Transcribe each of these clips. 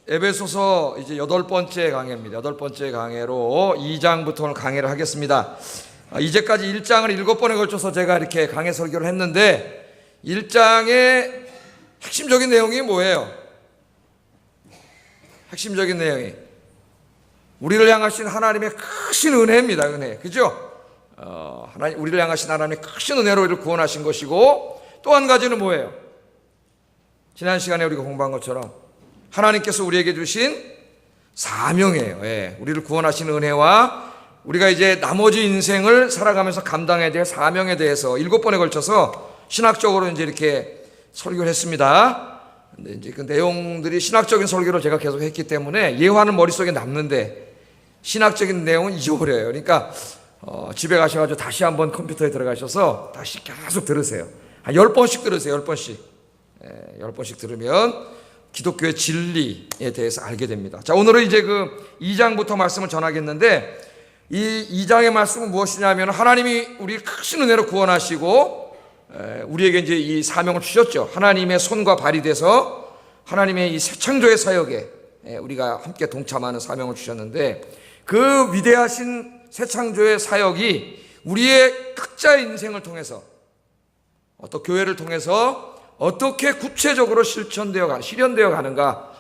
에베소서 이제 8번째 강해입니다. 8번째 강해로 2장부터 오늘 강해를 하겠습니다. 이제까지 1장을 7번에 걸쳐서 제가 이렇게 강해 설교를 했는데 1장의 핵심적인 내용이 뭐예요? 핵심적인 내용이 우리를 향하신 하나님의 크신 은혜입니다. 은혜. 그죠? 우리를 향하신 하나님의 크신 은혜로 우리를 구원하신 것이고, 또 한 가지는 뭐예요? 지난 시간에 우리가 공부한 것처럼 하나님께서 우리에게 주신 사명이에요. 우리를 구원하신 은혜와 우리가 이제 나머지 인생을 살아가면서 감당해야 될 사명에 대해서 7번에 걸쳐서 신학적으로 이제 이렇게 설교를 했습니다. 근데 이제 그 내용들이 신학적인 설교를 제가 계속 했기 때문에 예화는 머릿속에 남는데 신학적인 내용은 잊어버려요. 그러니까 집에 가셔가지고 다시 한번 컴퓨터에 들어가셔서 다시 계속 들으세요. 한 10번씩 들으세요. 10번씩. 10번씩 들으면 기독교의 진리에 대해서 알게 됩니다. 자, 오늘은 이제 그 2장부터 말씀을 전하겠는데, 이 2장의 말씀은 무엇이냐면 하나님이 우리 크신 은혜로 구원하시고 우리에게 이제 이 사명을 주셨죠. 하나님의 손과 발이 돼서 하나님의 이 새 창조의 사역에 우리가 함께 동참하는 사명을 주셨는데, 그 위대하신 새 창조의 사역이 우리의 각자의 인생을 통해서, 또 교회를 통해서 어떻게 구체적으로 실현되어 가는가,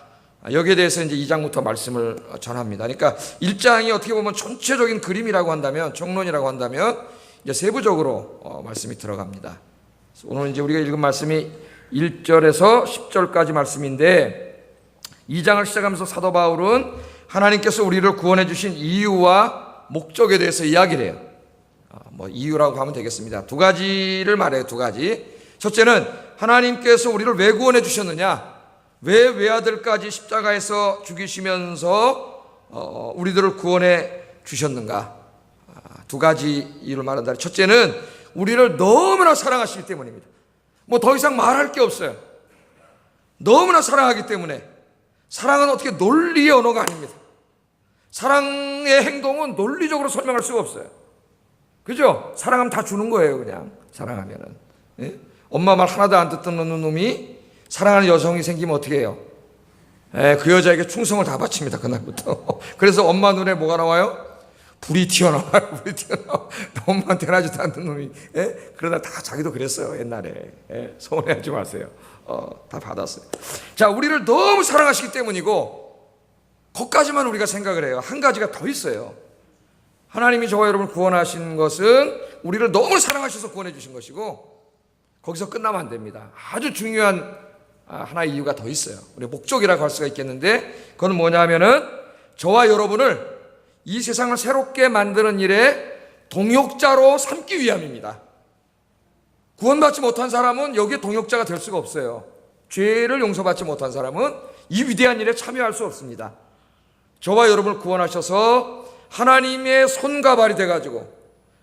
여기에 대해서 이제 2장부터 말씀을 전합니다. 그러니까 1장이 어떻게 보면 전체적인 그림이라고 한다면, 정론이라고 한다면 이제 세부적으로 말씀이 들어갑니다. 오늘 이제 우리가 읽은 말씀이 1절에서 10절까지 말씀인데, 2장을 시작하면서 사도 바울은 하나님께서 우리를 구원해 주신 이유와 목적에 대해서 이야기를 해요. 이유라고 하면 되겠습니다. 두 가지를 말해요. 두 가지. 첫째는 하나님께서 우리를 왜 구원해 주셨느냐, 왜 외아들까지 십자가에서 죽이시면서 우리들을 구원해 주셨는가. 두 가지 이유를 말한다. 첫째는 우리를 너무나 사랑하시기 때문입니다. 더 이상 말할 게 없어요. 너무나 사랑하기 때문에. 사랑은 어떻게 논리의 언어가 아닙니다. 사랑의 행동은 논리적으로 설명할 수가 없어요. 그죠? 사랑하면 다 주는 거예요. 그냥 사랑하면은. 엄마 말 하나도 안 듣던 놈이 사랑하는 여성이 생기면 어떻게 해요? 그 여자에게 충성을 다 바칩니다. 그날부터. 그래서 엄마 눈에 뭐가 나와요? 불이 튀어나와요. 불이 튀어나와. 엄마한테 하지도 않는 놈이. 그러다 다 자기도 그랬어요. 옛날에. 서운해하지 마세요. 다 받았어요. 자, 우리를 너무 사랑하시기 때문이고, 거기까지만 우리가 생각을 해요. 한 가지가 더 있어요. 하나님이 저와 여러분을 구원하신 것은 우리를 너무 사랑하셔서 구원해 주신 것이고, 거기서 끝나면 안 됩니다. 아주 중요한 하나의 이유가 더 있어요. 우리 목적이라고 할 수가 있겠는데, 그건 뭐냐면은 저와 여러분을 이 세상을 새롭게 만드는 일에 동역자로 삼기 위함입니다. 구원받지 못한 사람은 여기에 동역자가 될 수가 없어요. 죄를 용서받지 못한 사람은 이 위대한 일에 참여할 수 없습니다. 저와 여러분을 구원하셔서 하나님의 손과 발이 돼가지고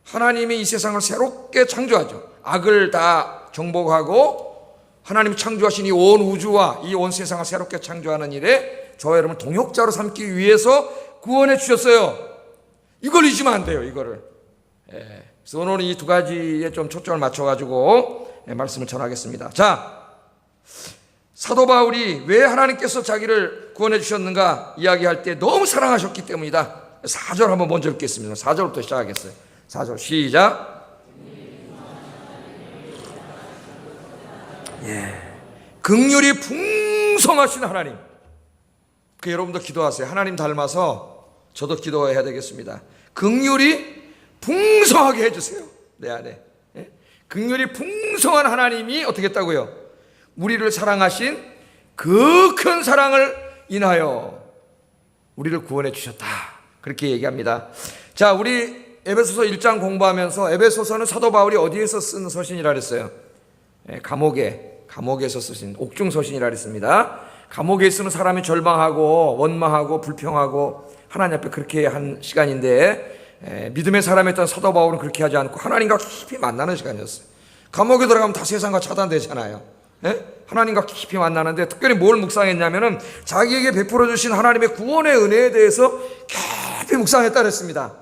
하나님이 이 세상을 새롭게 창조하죠. 악을 다 정복하고 하나님이 창조하신 이 온 우주와 이 온 세상을 새롭게 창조하는 일에 저와 여러분을 동역자로 삼기 위해서 구원해 주셨어요. 이걸 잊으면 안 돼요. 이거를. 그래서 오늘은 이 두 가지에 좀 초점을 맞춰가지고 말씀을 전하겠습니다. 자, 사도 바울이 왜 하나님께서 자기를 구원해 주셨는가 이야기할 때 너무 사랑하셨기 때문이다. 4절 한번 먼저 읽겠습니다. 4절부터 시작하겠어요. 4절 시작. 긍휼이 풍성하신 하나님. 여러분도 기도하세요. 하나님 닮아서 저도 기도해야 되겠습니다. 긍휼이 풍성하게 해주세요. 내 안에. 긍휼이 풍성한 하나님이 어떻게 했다고요? 우리를 사랑하신 그 큰 사랑을 인하여 우리를 구원해 주셨다. 그렇게 얘기합니다. 자, 우리 에베소서 1장 공부하면서 에베소서는 사도 바울이 어디에서 쓴 서신이라 그랬어요? 감옥에서 쓰신 옥중 서신이라 그랬습니다. 감옥에 있으면 사람이 절망하고 원망하고 불평하고 하나님 앞에 그렇게 한 시간인데, 믿음의 사람이었던 사도 바울은 그렇게 하지 않고 하나님과 깊이 만나는 시간이었어요. 감옥에 들어가면 다 세상과 차단되잖아요. 하나님과 깊이 만나는데, 특별히 뭘 묵상했냐면은 자기에게 베풀어 주신 하나님의 구원의 은혜에 대해서 깊이 묵상했다 그랬습니다.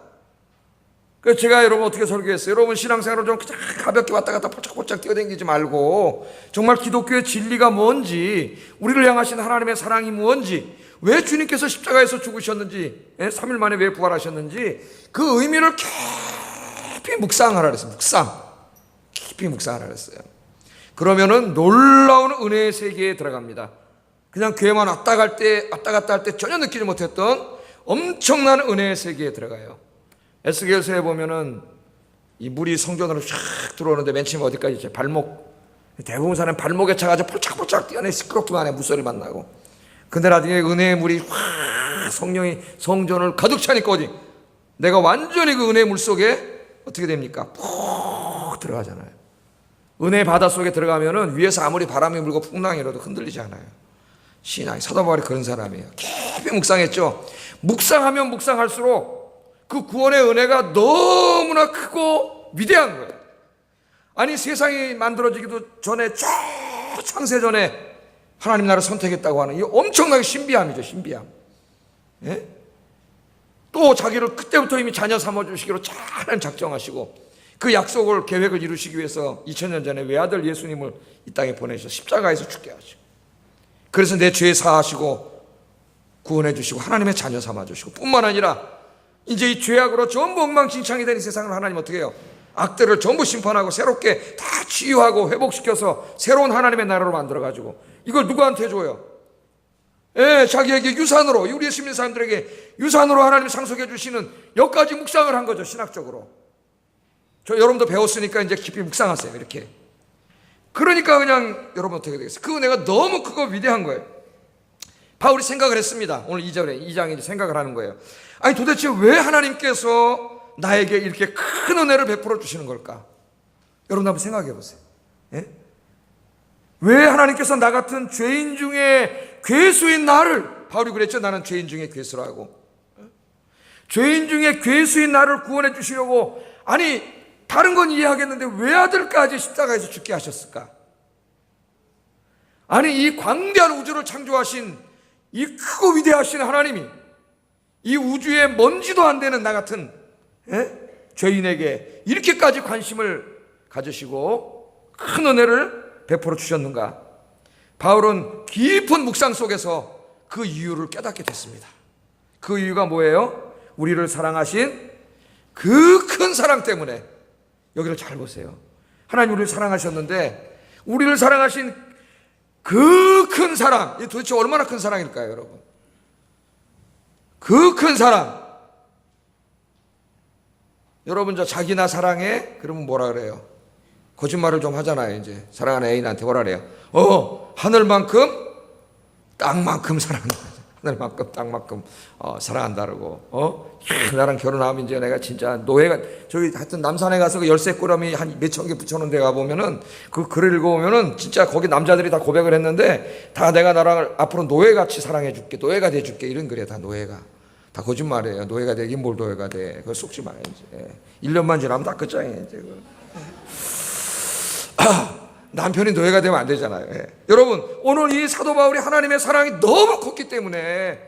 그래서 제가 여러분 어떻게 설교했어요? 여러분 신앙생활을 좀 그냥 가볍게 왔다 갔다 포착포착 뛰어다니지 말고 정말 기독교의 진리가 뭔지, 우리를 향하신 하나님의 사랑이 뭔지, 왜 주님께서 십자가에서 죽으셨는지, 3일 만에 왜 부활하셨는지 그 의미를 깊이 묵상하라 그랬어요. 깊이 묵상하라 그랬어요. 그러면은 놀라운 은혜의 세계에 들어갑니다. 그냥 교회만 왔다 갔다 할 때 전혀 느끼지 못했던 엄청난 은혜의 세계에 들어가요. 에스겔서에 보면은 이 물이 성전으로 쫙 들어오는데 맨 처음에 어디까지 있죠? 발목. 대부분 사람 발목에 차가지고 폴짝폴짝 뛰어내 시끄럽기만 해. 물소리만 나고. 근데 나중에 은혜의 물이 확 성령이 성전을 가득 차니까 어디? 내가 완전히 그 은혜의 물 속에 어떻게 됩니까? 푹 들어가잖아요. 은혜의 바다 속에 들어가면은 위에서 아무리 바람이 불고 풍랑이 일어도 흔들리지 않아요. 신앙이 사도 바울이 그런 사람이에요. 깊이 묵상했죠. 묵상하면 묵상할수록 그 구원의 은혜가 너무나 크고 위대한 거예요. 아니 세상이 만들어지기도 전에 창세 전에 하나님 나라를 선택했다고 하는 이 엄청나게 신비함이죠. 신비함. 예? 또 자기를 그때부터 이미 자녀 삼아주시기로 잘 작정하시고 그 약속을 계획을 이루시기 위해서 2000년 전에 외아들 예수님을 이 땅에 보내셔서 십자가에서 죽게 하시고, 그래서 내 죄 사하시고 구원해 주시고 하나님의 자녀 삼아 주시고, 뿐만 아니라 이제 이 죄악으로 전부 엉망진창이 된 이 세상을 하나님 어떻게 해요? 악들을 전부 심판하고 새롭게 다 치유하고 회복시켜서 새로운 하나님의 나라로 만들어가지고 이걸 누구한테 줘요? 자기에게 유산으로, 우리 예수 믿는 사람들에게 유산으로 하나님이 상속해 주시는 여기까지 묵상을 한 거죠. 신학적으로. 여러분도 배웠으니까 이제 깊이 묵상하세요. 이렇게. 그러니까 그냥 여러분 어떻게 되겠어요? 그 은혜가 너무 크고 위대한 거예요. 바울이 생각을 했습니다. 오늘 2장에 생각을 하는 거예요. 아니 도대체 왜 하나님께서 나에게 이렇게 큰 은혜를 베풀어 주시는 걸까? 여러분 한번 생각해 보세요. 왜 하나님께서 나 같은 죄인 중에 괴수인 나를, 바울이 그랬죠. 나는 죄인 중에 괴수라고. 죄인 중에 괴수인 나를 구원해 주시려고, 아니 다른 건 이해하겠는데 왜 아들까지 십자가에서 죽게 하셨을까? 아니 이 광대한 우주를 창조하신 이 크고 위대하신 하나님이 이 우주에 먼지도 안 되는 나 같은 죄인에게 이렇게까지 관심을 가지시고 큰 은혜를 베풀어 주셨는가? 바울은 깊은 묵상 속에서 그 이유를 깨닫게 됐습니다. 그 이유가 뭐예요? 우리를 사랑하신 그 큰 사랑 때문에. 여기를 잘 보세요. 하나님 우리를 사랑하셨는데 우리를 사랑하신 그 큰 사랑, 이 도대체 얼마나 큰 사랑일까요, 여러분? 그 큰 사랑. 여러분 저 자기 나 사랑해? 그러면 뭐라 그래요? 거짓말을 좀 하잖아요. 이제 사랑하는 애인한테 뭐라 그래요? 하늘만큼 땅만큼 사랑한다. 하늘만큼 땅만큼 사랑한다고. 나랑 결혼하면 이제 내가 진짜 노예가, 저기 하여튼 남산에 가서 그 열쇠 꾸러미 한 몇천 개 붙여놓은 데 가보면은 그 글을 읽어보면은 진짜 거기 남자들이 다 고백을 했는데 다 내가 나랑 앞으로 노예같이 사랑해줄게, 노예가 돼줄게, 이런 글이에요. 다 노예가. 다 거짓말이에요. 노예가 되긴 뭘 노예가 돼. 그거 속지 말아야지. 1년만 지나면 다 끝장이에요. 이제. 남편이 노예가 되면 안 되잖아요. 여러분 오늘 이 사도 바울이 하나님의 사랑이 너무 컸기 때문에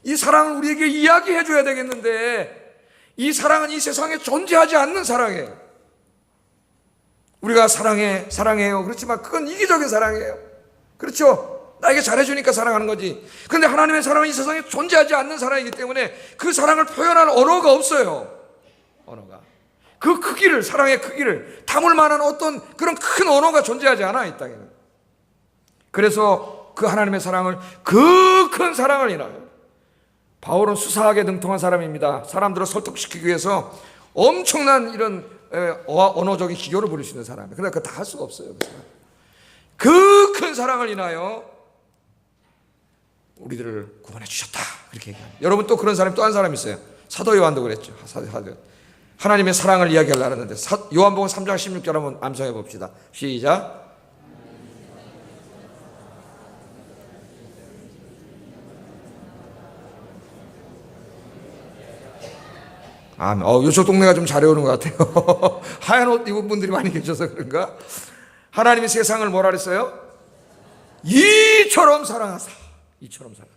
이 사랑을 우리에게 이야기해 줘야 되겠는데, 이 사랑은 이 세상에 존재하지 않는 사랑이에요. 우리가 사랑해요 그렇지만 그건 이기적인 사랑이에요. 그렇죠? 나에게 잘해주니까 사랑하는 거지. 그런데 하나님의 사랑은 이 세상에 존재하지 않는 사랑이기 때문에 그 사랑을 표현할 언어가 없어요. 언어가. 그 크기를, 사랑의 크기를 담을 만한 어떤 그런 큰 언어가 존재하지 않아, 이 땅에는. 그래서 그 하나님의 사랑을, 그 큰 사랑을 인하여 바울은 수사하게 능통한 사람입니다. 사람들을 설득시키기 위해서 엄청난 이런 언어적인 기교를 부릴 수 있는 사람이에요. 그러나 그거 다 할 수가 없어요. 그 큰 사랑을 인하여 우리들을 구원해 주셨다, 그렇게 얘기합니다. 여러분 또 그런 사람이 또 한 사람이 있어요. 사도 요한도 그랬죠. 사도 하나님의 사랑을 이야기하려고 하는데 요한복음 3장 16절 한번 암송해 봅시다. 시작. 요쪽 동네가 좀 잘해오는 것 같아요. 하얀 옷 입은 분들이 많이 계셔서 그런가? 하나님이 세상을 뭐라 그랬어요? 이처럼 사랑하사. 이처럼 사랑.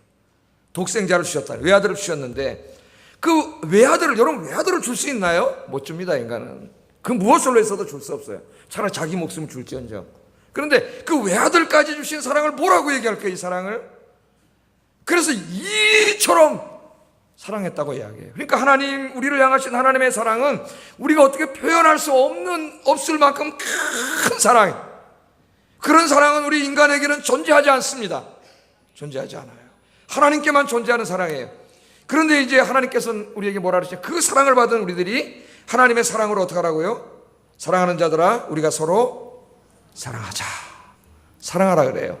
독생자를 주셨다. 외아들을 주셨는데 그 외아들을, 여러분 외아들을 줄 수 있나요? 못 줍니다. 인간은 그 무엇을 해서도 줄 수 없어요. 차라리 자기 목숨을 줄지언정. 그런데 그 외아들까지 주신 사랑을 뭐라고 얘기할까요? 이 사랑을. 그래서 이처럼 사랑했다고 이야기해요. 그러니까 하나님, 우리를 향하신 하나님의 사랑은 우리가 어떻게 표현할 수 없을 만큼 큰 사랑이에요. 그런 사랑은 우리 인간에게는 존재하지 않습니다. 존재하지 않아요. 하나님께만 존재하는 사랑이에요. 그런데 이제 하나님께서는 우리에게 뭐라 그러시죠? 그 사랑을 받은 우리들이 하나님의 사랑으로 어떻게 하라고요? 사랑하는 자들아, 우리가 서로 사랑하자. 사랑하라 그래요.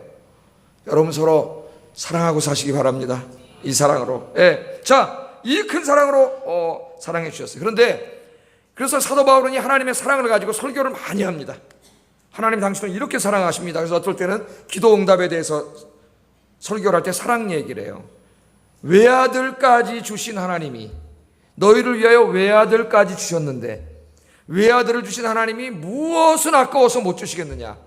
여러분 서로 사랑하고 사시기 바랍니다. 이 사랑으로. 예. 자, 이 큰 사랑으로 사랑해 주셨어요. 그런데 그래서 사도 바울은 이 하나님의 사랑을 가지고 설교를 많이 합니다. 하나님 당신은 이렇게 사랑하십니다. 그래서 어떨 때는 기도 응답에 대해서 설교를 할 때 사랑 얘기를 해요. 외아들까지 주신 하나님이, 너희를 위하여 외아들까지 주셨는데 외아들을 주신 하나님이 무엇은 아까워서 못 주시겠느냐?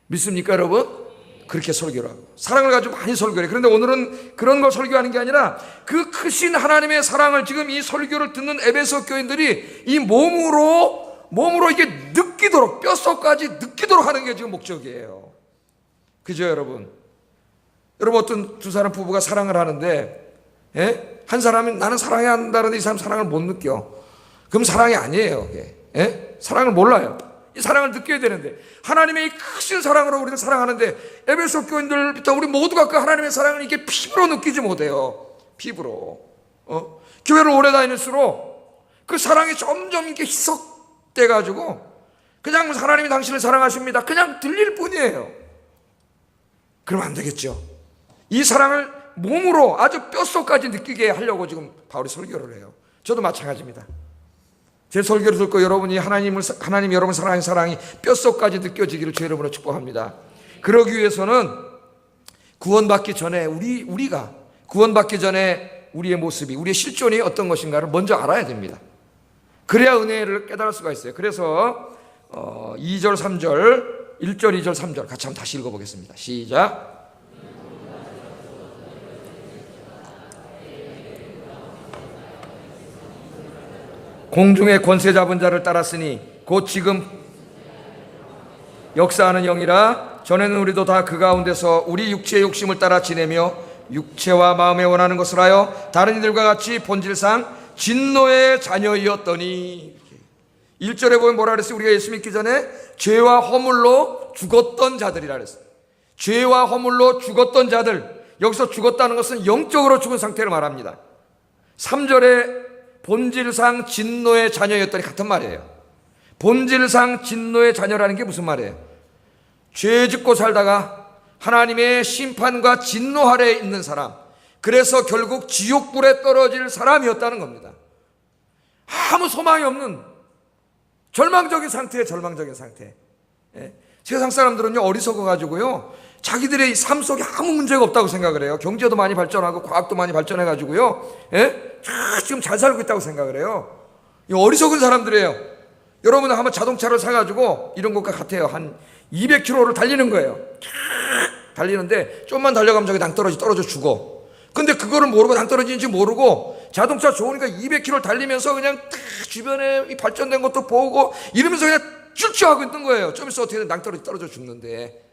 믿습니까 여러분? 그렇게 설교를 하고 사랑을 가지고 많이 설교를 해요. 그런데 오늘은 그런 걸 설교하는 게 아니라 그 크신 하나님의 사랑을 지금 이 설교를 듣는 에베소 교인들이 이 몸으로 이게 느끼도록, 뼛속까지 느끼도록 하는 게 지금 목적이에요. 그죠 여러분? 여러분 어떤 두 사람 부부가 사랑을 하는데, 예? 한 사람이 나는 사랑해야 한다는데 이 사람 사랑을 못 느껴. 그럼 사랑이 아니에요. 그게. 예? 사랑을 몰라요. 이 사랑을 느껴야 되는데, 하나님의 이 크신 사랑으로 우리를 사랑하는데 에베소 교인들부터 우리 모두가 그 하나님의 사랑을 이게 피부로 느끼지 못해요. 피부로. 교회를 오래 다닐수록 그 사랑이 점점 이렇게 희석돼 가지고 그냥 하나님이 당신을 사랑하십니다, 그냥 들릴 뿐이에요. 그러면 안 되겠죠. 이 사랑을 몸으로 아주 뼛속까지 느끼게 하려고 지금 바울이 설교를 해요. 저도 마찬가지입니다. 제 설교를 듣고 여러분이 하나님 여러분 사랑하는 사랑이 뼛속까지 느껴지기를 주 여러분으로 축복합니다. 그러기 위해서는 구원받기 전에 우리가 구원받기 전에 우리의 모습이, 우리의 실존이 어떤 것인가를 먼저 알아야 됩니다. 그래야 은혜를 깨달을 수가 있어요. 그래서 2절 3절 1절 2절 3절 같이 한번 다시 읽어보겠습니다. 시작. 공중의 권세 잡은 자를 따랐으니 곧 지금 역사하는 영이라. 전에는 우리도 다 그 가운데서 우리 육체의 욕심을 따라 지내며 육체와 마음에 원하는 것을 하여 다른 이들과 같이 본질상 진노의 자녀이었더니. 1절에 보면 뭐라 그랬어요? 우리가 예수 믿기 전에 죄와 허물로 죽었던 자들이라 그랬어요. 죄와 허물로 죽었던 자들. 여기서 죽었다는 것은 영적으로 죽은 상태를 말합니다. 3절에 본질상 진노의 자녀였더니 같은 말이에요. 본질상 진노의 자녀라는 게 무슨 말이에요? 죄 짓고 살다가 하나님의 심판과 진노 아래에 있는 사람, 그래서 결국 지옥불에 떨어질 사람이었다는 겁니다. 아무 소망이 없는 절망적인 상태에 절망적인 상태. 예? 세상 사람들은요 어리석어 가지고요 자기들의 삶 속에 아무 문제가 없다고 생각을 해요. 경제도 많이 발전하고 과학도 많이 발전해 가지고요, 예? 지금 잘 살고 있다고 생각을 해요. 이 어리석은 사람들이에요. 여러분은 한번 자동차를 사가지고 이런 것과 같아요. 한 200km를 달리는 거예요. 달리는데 좀만 달려가면 저기 떨어져 죽어. 근데 그거를 모르고 떨어지는지 모르고 자동차 좋으니까 200km 달리면서 그냥 주변에 발전된 것도 보고 이러면서 그냥 쭈쭈하고 있는 거예요. 좀 있어 어떻게 떨어져 죽는데.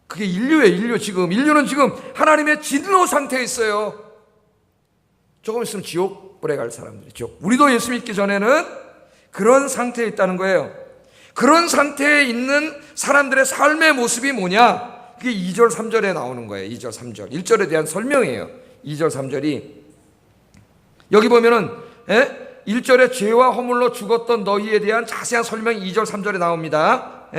그게 인류예요. 인류는 지금 하나님의 진노 상태에 있어요. 조금 있으면 지옥불에 갈 사람들이죠. 우리도 예수 믿기 전에는 그런 상태에 있다는 거예요. 그런 상태에 있는 사람들의 삶의 모습이 뭐냐? 그게 2절 3절에 나오는 거예요. 2절 3절 1절에 대한 설명이에요. 2절 3절이 여기 보면은 1절에 죄와 허물로 죽었던 너희에 대한 자세한 설명이 2절 3절에 나옵니다.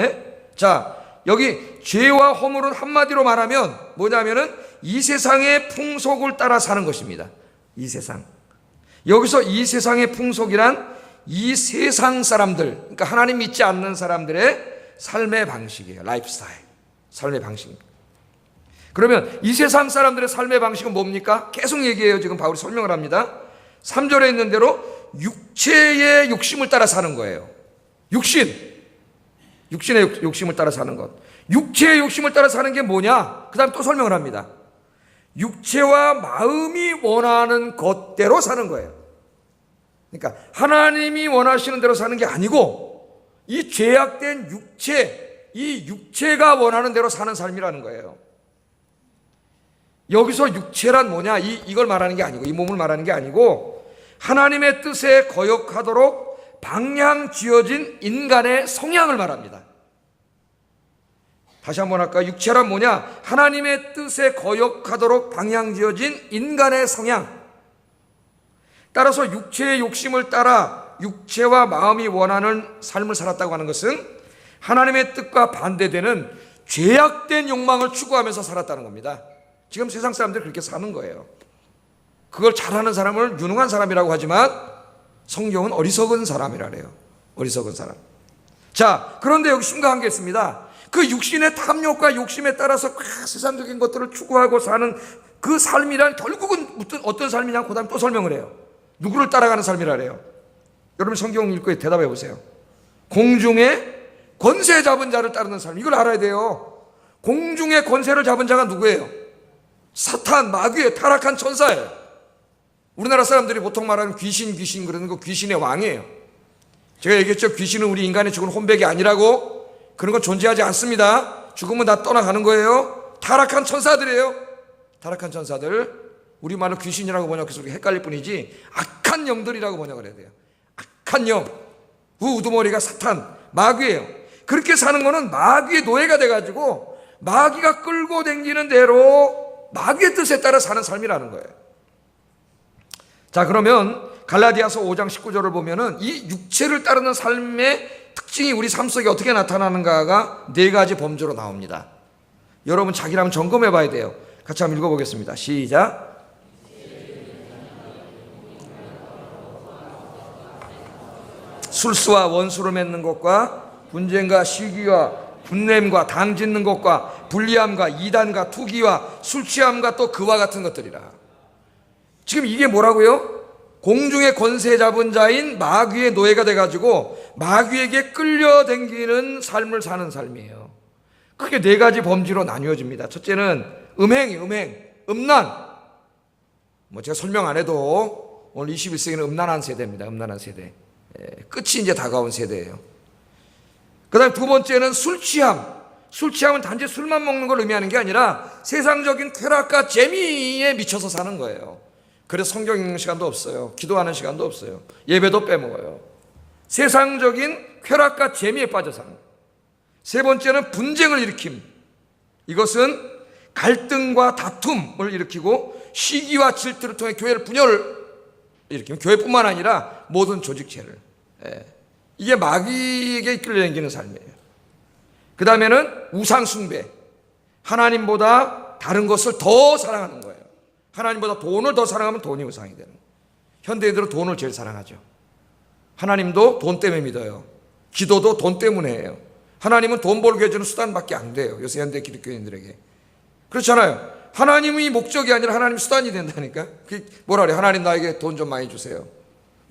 자, 여기 죄와 허물은 한마디로 말하면 뭐냐면은 이 세상의 풍속을 따라 사는 것입니다. 이 세상. 여기서 이 세상의 풍속이란 이 세상 사람들, 그러니까 하나님 믿지 않는 사람들의 삶의 방식이에요. 라이프 스타일. 삶의 방식입니다. 그러면 이 세상 사람들의 삶의 방식은 뭡니까? 계속 얘기해요. 지금 바울이 설명을 합니다. 3절에 있는 대로 육체의 욕심을 따라 사는 거예요. 육신의 욕심을 따라 사는 것. 육체의 욕심을 따라 사는 게 뭐냐? 그 다음 또 설명을 합니다. 육체와 마음이 원하는 것대로 사는 거예요. 그러니까 하나님이 원하시는 대로 사는 게 아니고 이 죄악된 육체, 이 육체가 원하는 대로 사는 삶이라는 거예요. 여기서 육체란 뭐냐? 이걸 말하는 게 아니고, 이 몸을 말하는 게 아니고 하나님의 뜻에 거역하도록 방향 지어진 인간의 성향을 말합니다. 다시 한번 할까요? 육체란 뭐냐? 하나님의 뜻에 거역하도록 방향 지어진 인간의 성향. 따라서 육체의 욕심을 따라 육체와 마음이 원하는 삶을 살았다고 하는 것은 하나님의 뜻과 반대되는 죄악된 욕망을 추구하면서 살았다는 겁니다. 지금 세상 사람들이 그렇게 사는 거예요. 그걸 잘하는 사람을 유능한 사람이라고 하지만 성경은 어리석은 사람이라 그래요. 어리석은 사람. 자, 그런데 여기 심각한 게 있습니다. 그 육신의 탐욕과 욕심에 따라서 세상적인 것들을 추구하고 사는 그 삶이란 결국은 어떤 삶이냐? 그 다음 또 설명을 해요. 누구를 따라가는 삶이라 그래요? 여러분 성경 읽고 대답해 보세요. 공중에 권세 잡은 자를 따르는 삶. 이걸 알아야 돼요. 공중에 권세를 잡은 자가 누구예요? 사탄, 마귀의 타락한 천사예요. 우리나라 사람들이 보통 말하는 귀신 그러는 거 귀신의 왕이에요. 제가 얘기했죠. 귀신은 우리 인간의 죽은 혼백이 아니라고. 그런 건 존재하지 않습니다. 죽으면 다 떠나가는 거예요. 타락한 천사들이에요. 타락한 천사들. 우리말로 귀신이라고 번역해서 헷갈릴 뿐이지 악한 영들이라고 번역을 해야 돼요. 악한 영. 우두머리가 사탄, 마귀예요. 그렇게 사는 거는 마귀의 노예가 돼가지고 마귀가 끌고 다니는 대로 마귀의 뜻에 따라 사는 삶이라는 거예요. 자, 그러면 갈라디아서 5장 19절을 보면은 이 육체를 따르는 삶의 특징이 우리 삶 속에 어떻게 나타나는가가 4가지 범주로 나옵니다. 여러분 자기를 한번 점검해 봐야 돼요. 같이 한번 읽어보겠습니다. 시작. 술수와 원수를 맺는 것과 분쟁과 시기와 분냄과 당짓는 것과 불리함과 이단과 투기와 술취함과 또 그와 같은 것들이라. 지금 이게 뭐라고요? 공중의 권세 잡은 자인 마귀의 노예가 돼가지고 마귀에게 끌려다니는 삶을 사는 삶이에요. 크게 4가지 범주로 나뉘어집니다. 첫째는 음행이에요. 음란. 제가 설명 안 해도 오늘 21세기는 음란한 세대입니다. 음란한 세대. 끝이 이제 다가온 세대예요. 그 다음에 2번째는 술 취함. 술 취함은 단지 술만 먹는 걸 의미하는 게 아니라 세상적인 쾌락과 재미에 미쳐서 사는 거예요. 그래서 성경 읽는 시간도 없어요. 기도하는 시간도 없어요. 예배도 빼먹어요. 세상적인 쾌락과 재미에 빠져 사는 거예요. 3번째는 분쟁을 일으킴. 이것은 갈등과 다툼을 일으키고 시기와 질투를 통해 교회를 분열을 일으키면 교회뿐만 아니라 모든 조직체를. 이게 마귀에게 끌려다니는 삶이에요. 그 다음에는 우상숭배. 하나님보다 다른 것을 더 사랑하는 거예요. 하나님보다 돈을 더 사랑하면 돈이 우상이 되는 거예요. 현대인들은 돈을 제일 사랑하죠. 하나님도 돈 때문에 믿어요. 기도도 돈 때문에 해요. 하나님은 돈 벌게 해주는 수단밖에 안 돼요. 요새 현대 기독교인들에게. 그렇잖아요. 하나님이 목적이 아니라 하나님 수단이 된다니까. 뭐라 그래? 하나님 나에게 돈 좀 많이 주세요.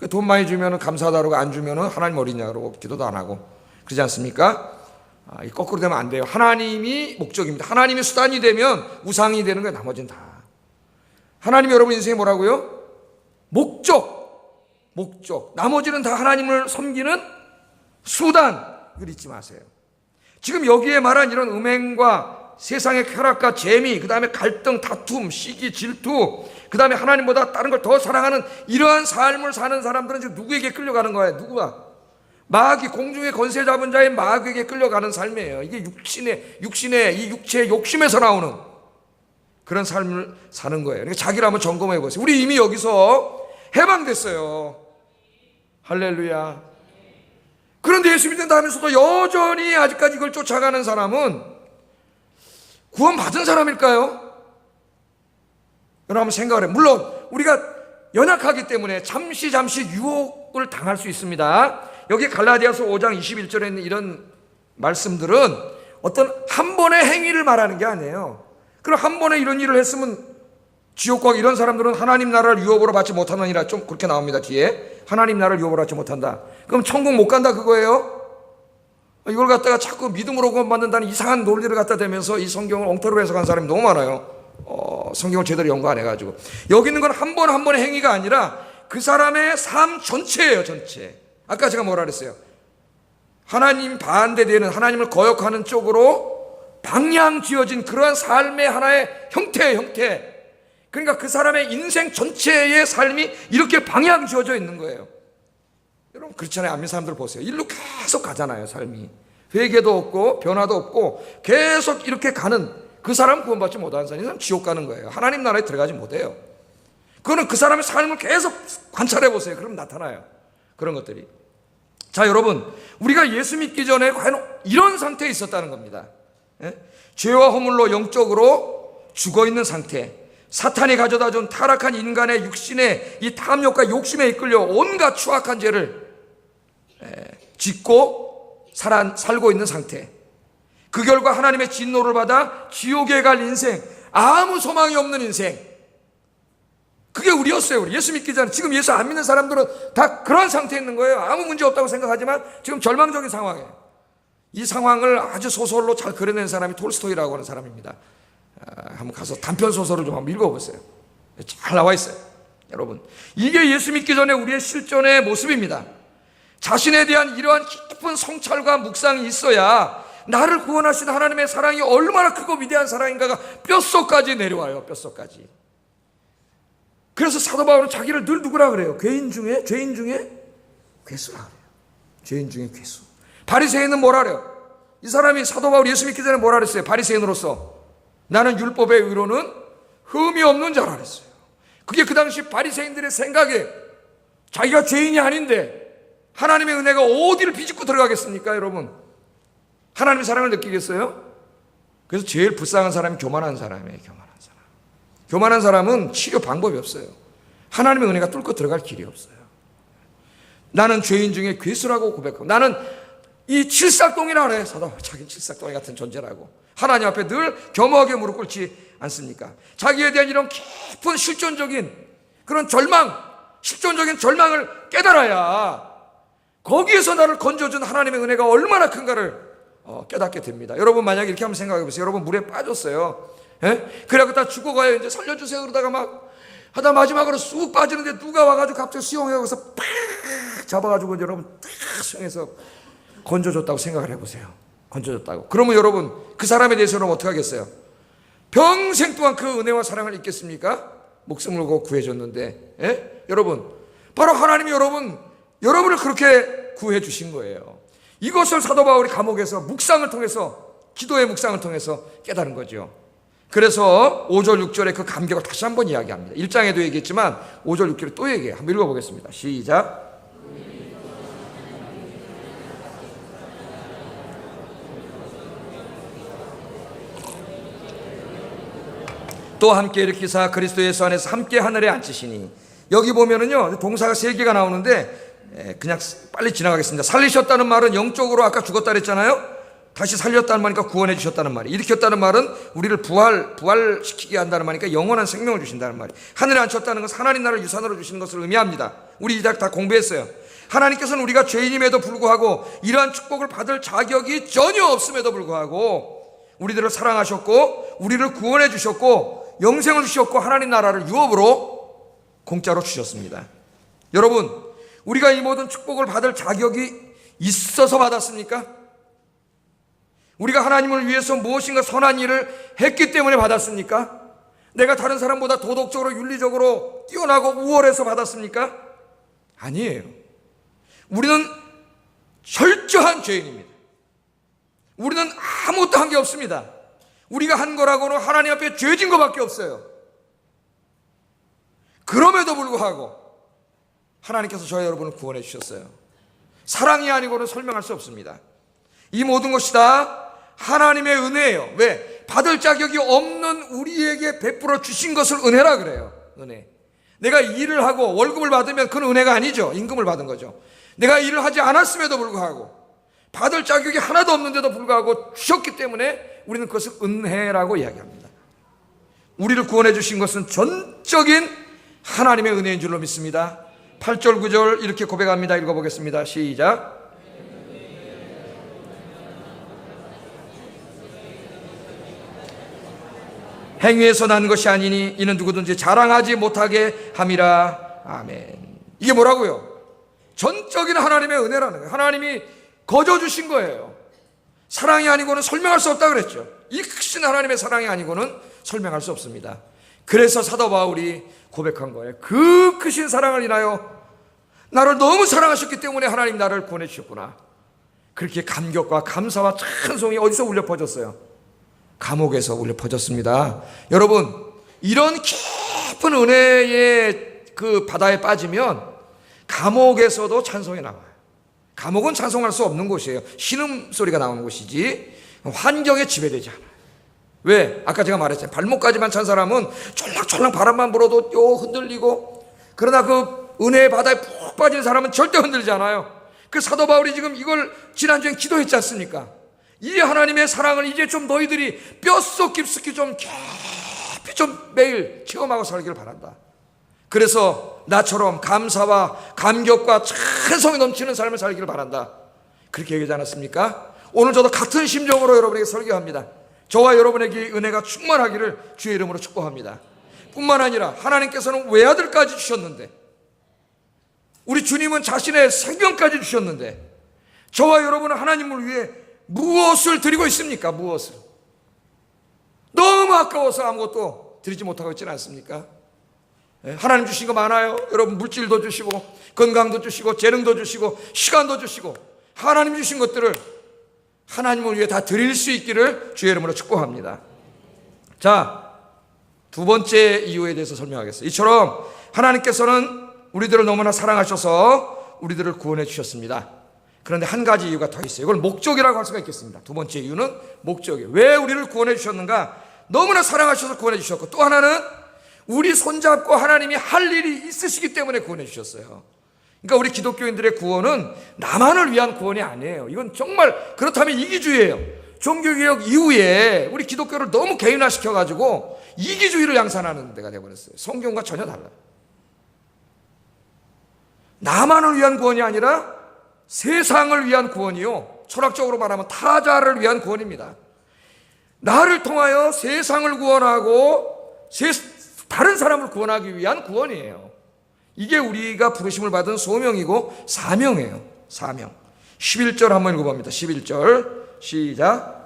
돈 많이 주면 감사하다 그러고 안 주면 하나님 어디냐 그러고 기도도 안 하고 그러지 않습니까? 거꾸로 되면 안 돼요. 하나님이 목적입니다. 하나님이 수단이 되면 우상이 되는 거예요. 나머지는 다. 하나님이 여러분 인생에 뭐라고요? 목적. 나머지는 다 하나님을 섬기는 수단. 이걸 잊지 마세요. 지금 여기에 말한 이런 음행과 세상의 쾌락과 재미, 그 다음에 갈등, 다툼, 시기, 질투, 그 다음에 하나님보다 다른 걸 더 사랑하는 이러한 삶을 사는 사람들은 지금 누구에게 끌려가는 거예요? 누구가? 마귀, 공중의 권세 잡은 자의 마귀에게 끌려가는 삶이에요. 이게 육신의 이 육체의 욕심에서 나오는 그런 삶을 사는 거예요. 그러니까 자기를 한번 점검해 보세요. 우리 이미 여기서 해방됐어요. 할렐루야. 그런데 예수 믿는 다음에서도 여전히 아직까지 이걸 쫓아가는 사람은 구원받은 사람일까요? 여러분 한번 생각을 해요. 물론 우리가 연약하기 때문에 잠시 유혹을 당할 수 있습니다. 여기 갈라디아서 5장 21절에 있는 이런 말씀들은 어떤 한 번의 행위를 말하는 게 아니에요. 그럼 한 번에 이런 일을 했으면 지옥 가고 이런 사람들은 하나님 나라를 유업으로 받지 못하느니라 좀 그렇게 나옵니다. 뒤에 하나님 나라를 유업으로 받지 못한다. 그럼 천국 못 간다 그거예요? 이걸 갖다가 자꾸 믿음으로 구원받는다는 이상한 논리를 갖다 대면서 이 성경을 엉터리로 해석한 사람이 너무 많아요. 성경을 제대로 연구 안 해가지고. 여기 있는 건 한 번 한 번의 행위가 아니라 그 사람의 삶 전체예요, 전체. 아까 제가 뭐라 그랬어요? 하나님 반대되는, 하나님을 거역하는 쪽으로 방향 지어진 그러한 삶의 하나의 형태예요, 형태. 그러니까 그 사람의 인생 전체의 삶이 이렇게 방향 지어져 있는 거예요. 여러분 그렇잖아요. 안 믿는 사람들 보세요. 일로 계속 가잖아요, 삶이. 회개도 없고 변화도 없고 계속 이렇게 가는 그 사람, 구원받지 못하는 사람, 이 사람 지옥 가는 거예요. 하나님 나라에 들어가지 못해요. 그거는 그 사람의 삶을 계속 관찰해 보세요. 그럼 나타나요, 그런 것들이. 자, 여러분, 우리가 예수 믿기 전에 과연 이런 상태에 있었다는 겁니다. 죄와 허물로 영적으로 죽어있는 상태, 사탄이 가져다 준 타락한 인간의 육신의 이 탐욕과 욕심에 이끌려 온갖 추악한 죄를 짓고 살고 있는 상태, 그 결과 하나님의 진노를 받아 지옥에 갈 인생, 아무 소망이 없는 인생, 그게 우리였어요. 우리 예수 믿기 전에. 지금 예수 안 믿는 사람들은 다 그런 상태에 있는 거예요. 아무 문제 없다고 생각하지만 지금 절망적인 상황이에요. 이 상황을 아주 소설로 잘 그려낸 사람이 톨스토이라고 하는 사람입니다. 한번 가서 단편 소설을 좀 한번 읽어보세요. 잘 나와 있어요. 여러분, 이게 예수 믿기 전에 우리의 실존의 모습입니다. 자신에 대한 이러한 깊은 성찰과 묵상이 있어야 나를 구원하신 하나님의 사랑이 얼마나 크고 위대한 사랑인가가 뼛속까지 내려와요. 뼛속까지. 그래서 사도 바울은 자기를 늘 누구라 그래요? 죄인 중에 괴수라 그래요. 죄인 중에 괴수. 바리새인은 뭐라 그래요? 이 사람이 사도 바울 예수 믿기 전에 뭐라 그랬어요? 바리새인으로서 나는 율법의 의로는 흠이 없는 자라 그랬어요. 그게 그 당시 바리새인들의 생각에 자기가 죄인이 아닌데 하나님의 은혜가 어디를 비집고 들어가겠습니까, 여러분? 하나님의 사랑을 느끼겠어요? 그래서 제일 불쌍한 사람이 교만한 사람이에요. 교만한 사람은 치료 방법이 없어요. 하나님의 은혜가 뚫고 들어갈 길이 없어요. 나는 죄인 중에 괴수라고 고백하고, 나는 이 칠삭동이라 그래. 사도 자기는 칠삭동이 같은 존재라고 하나님 앞에 늘 겸허하게 무릎 꿇지 않습니까? 자기에 대한 이런 깊은 실존적인 그런 절망, 실존적인 절망을 깨달아야 거기에서 나를 건져준 하나님의 은혜가 얼마나 큰가를 깨닫게 됩니다. 여러분 만약에 이렇게 한번 생각해 보세요. 여러분 물에 빠졌어요. 그래갖고 다 죽어가요. 이제 살려주세요 그러다가 막 하다 마지막으로 쑥 빠지는데 누가 와가지고 갑자기 수영해서 팍 잡아가지고 여러분 탁 수영해서 건져줬다고 생각을 해보세요. 건져줬다고. 그러면 여러분 그 사람에 대해서는 어떻게 하겠어요? 평생 동안 그 은혜와 사랑을 잊겠습니까? 목숨을 걸고 구해줬는데, 여러분 바로 하나님이 여러분을 그렇게 구해 주신 거예요. 이것을 사도 바울이 감옥에서 묵상을 통해서, 기도의 묵상을 통해서 깨달은 거죠. 그래서 5절 6절에 그 감격을 다시 한번 이야기합니다. 1장에도 얘기했지만 5절 6절에 또 얘기해요. 한번 읽어보겠습니다. 시작. 또 함께 일으키사 그리스도 예수 안에서 함께 하늘에 앉히시니, 여기 보면은요 동사가 3개가 나오는데 그냥 빨리 지나가겠습니다. 살리셨다는 말은 영적으로 아까 죽었다 그랬잖아요. 다시 살렸다는 말이니까 구원해 주셨다는 말이에요. 일으켰다는 말은 우리를 부활시키게 한다는 말이니까 영원한 생명을 주신다는 말이에요. 하늘에 앉혔다는 것은 하나님 나라를 유산으로 주시는 것을 의미합니다. 우리 이제 다 공부했어요. 하나님께서는 우리가 죄인임에도 불구하고 이러한 축복을 받을 자격이 전혀 없음에도 불구하고 우리들을 사랑하셨고 우리를 구원해 주셨고 영생을 주셨고 하나님 나라를 유업으로 공짜로 주셨습니다. 여러분, 우리가 이 모든 축복을 받을 자격이 있어서 받았습니까? 우리가 하나님을 위해서 무엇인가 선한 일을 했기 때문에 받았습니까? 내가 다른 사람보다 도덕적으로 윤리적으로 뛰어나고 우월해서 받았습니까? 아니에요. 우리는 철저한 죄인입니다. 우리는 아무것도 한 게 없습니다. 우리가 한 거라고는 하나님 앞에 죄진 것밖에 없어요. 그럼에도 불구하고 하나님께서 저와 여러분을 구원해 주셨어요. 사랑이 아니고는 설명할 수 없습니다. 이 모든 것이 다 하나님의 은혜예요. 왜? 받을 자격이 없는 우리에게 베풀어 주신 것을 은혜라 그래요. 은혜. 내가 일을 하고 월급을 받으면 그건 은혜가 아니죠. 임금을 받은 거죠. 내가 일을 하지 않았음에도 불구하고 받을 자격이 하나도 없는데도 불구하고 주셨기 때문에 우리는 그것을 은혜라고 이야기합니다. 우리를 구원해 주신 것은 전적인 하나님의 은혜인 줄로 믿습니다. 8절 9절 이렇게 고백합니다. 읽어보겠습니다. 시작. 행위에서 난 것이 아니니 이는 누구든지 자랑하지 못하게 함이라. 아멘. 이게 뭐라고요? 전적인 하나님의 은혜라는 거예요. 하나님이 거저 주신 거예요. 사랑이 아니고는 설명할 수 없다 그랬죠. 이 크신 하나님의 사랑이 아니고는 설명할 수 없습니다. 그래서 사도 바울이 고백한 거예요. 그 크신 사랑을 인하여 나를 너무 사랑하셨기 때문에 하나님 나를 구원해 주셨구나. 그렇게 감격과 감사와 찬송이 어디서 울려 퍼졌어요? 감옥에서 울려 퍼졌습니다. 여러분, 이런 깊은 은혜의 그 바다에 빠지면 감옥에서도 찬송이 나와요. 감옥은 찬송할 수 없는 곳이에요. 신음소리가 나오는 곳이지 환경에 지배되지 않아요. 왜? 아까 제가 말했잖아요. 발목까지만 찬 사람은 쫄락쫄락 바람만 불어도 흔들리고, 그러나 그 은혜의 바다에 푹 빠진 사람은 절대 흔들리지 않아요. 그 사도 바울이 지금 이걸 지난주에 기도했지 않습니까? 이 하나님의 사랑을 이제 좀 너희들이 뼛속 깊숙이 좀 깊이 좀 매일 체험하고 살기를 바란다. 그래서 나처럼 감사와 감격과 찬송이 넘치는 삶을 살기를 바란다. 그렇게 얘기하지 않았습니까? 오늘 저도 같은 심정으로 여러분에게 설교합니다. 저와 여러분에게 은혜가 충만하기를 주의 이름으로 축복합니다. 뿐만 아니라 하나님께서는 외아들까지 주셨는데, 우리 주님은 자신의 생명까지 주셨는데, 저와 여러분은 하나님을 위해 무엇을 드리고 있습니까? 무엇을? 너무 아까워서 아무것도 드리지 못하고 있지는 않습니까? 하나님 주신 거 많아요. 여러분, 물질도 주시고 건강도 주시고 재능도 주시고 시간도 주시고, 하나님 주신 것들을 하나님을 위해 다 드릴 수 있기를 주의 이름으로 축복합니다. 자, 두 번째 이유에 대해서 설명하겠습니다. 이처럼 하나님께서는 우리들을 너무나 사랑하셔서 우리들을 구원해 주셨습니다. 그런데 한 가지 이유가 더 있어요. 이걸 목적이라고 할 수가 있겠습니다. 두 번째 이유는 목적이에요. 왜 우리를 구원해 주셨는가? 너무나 사랑하셔서 구원해 주셨고, 또 하나는 우리 손잡고 하나님이 할 일이 있으시기 때문에 구원해 주셨어요. 그러니까 우리 기독교인들의 구원은 나만을 위한 구원이 아니에요. 이건 정말 그렇다면 이기주의예요. 종교개혁 이후에 우리 기독교를 너무 개인화시켜가지고 이기주의를 양산하는 데가 되어버렸어요. 성경과 전혀 달라요. 나만을 위한 구원이 아니라 세상을 위한 구원이요, 철학적으로 말하면 타자를 위한 구원입니다. 나를 통하여 세상을 구원하고 다른 사람을 구원하기 위한 구원이에요. 이게 우리가 부르심을 받은 소명이고 사명이에요. 사명. 11절 한번 읽어봅니다. 11절 시작.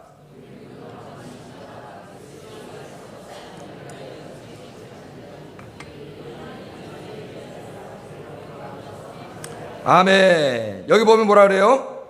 아멘. 여기 보면 뭐라 그래요?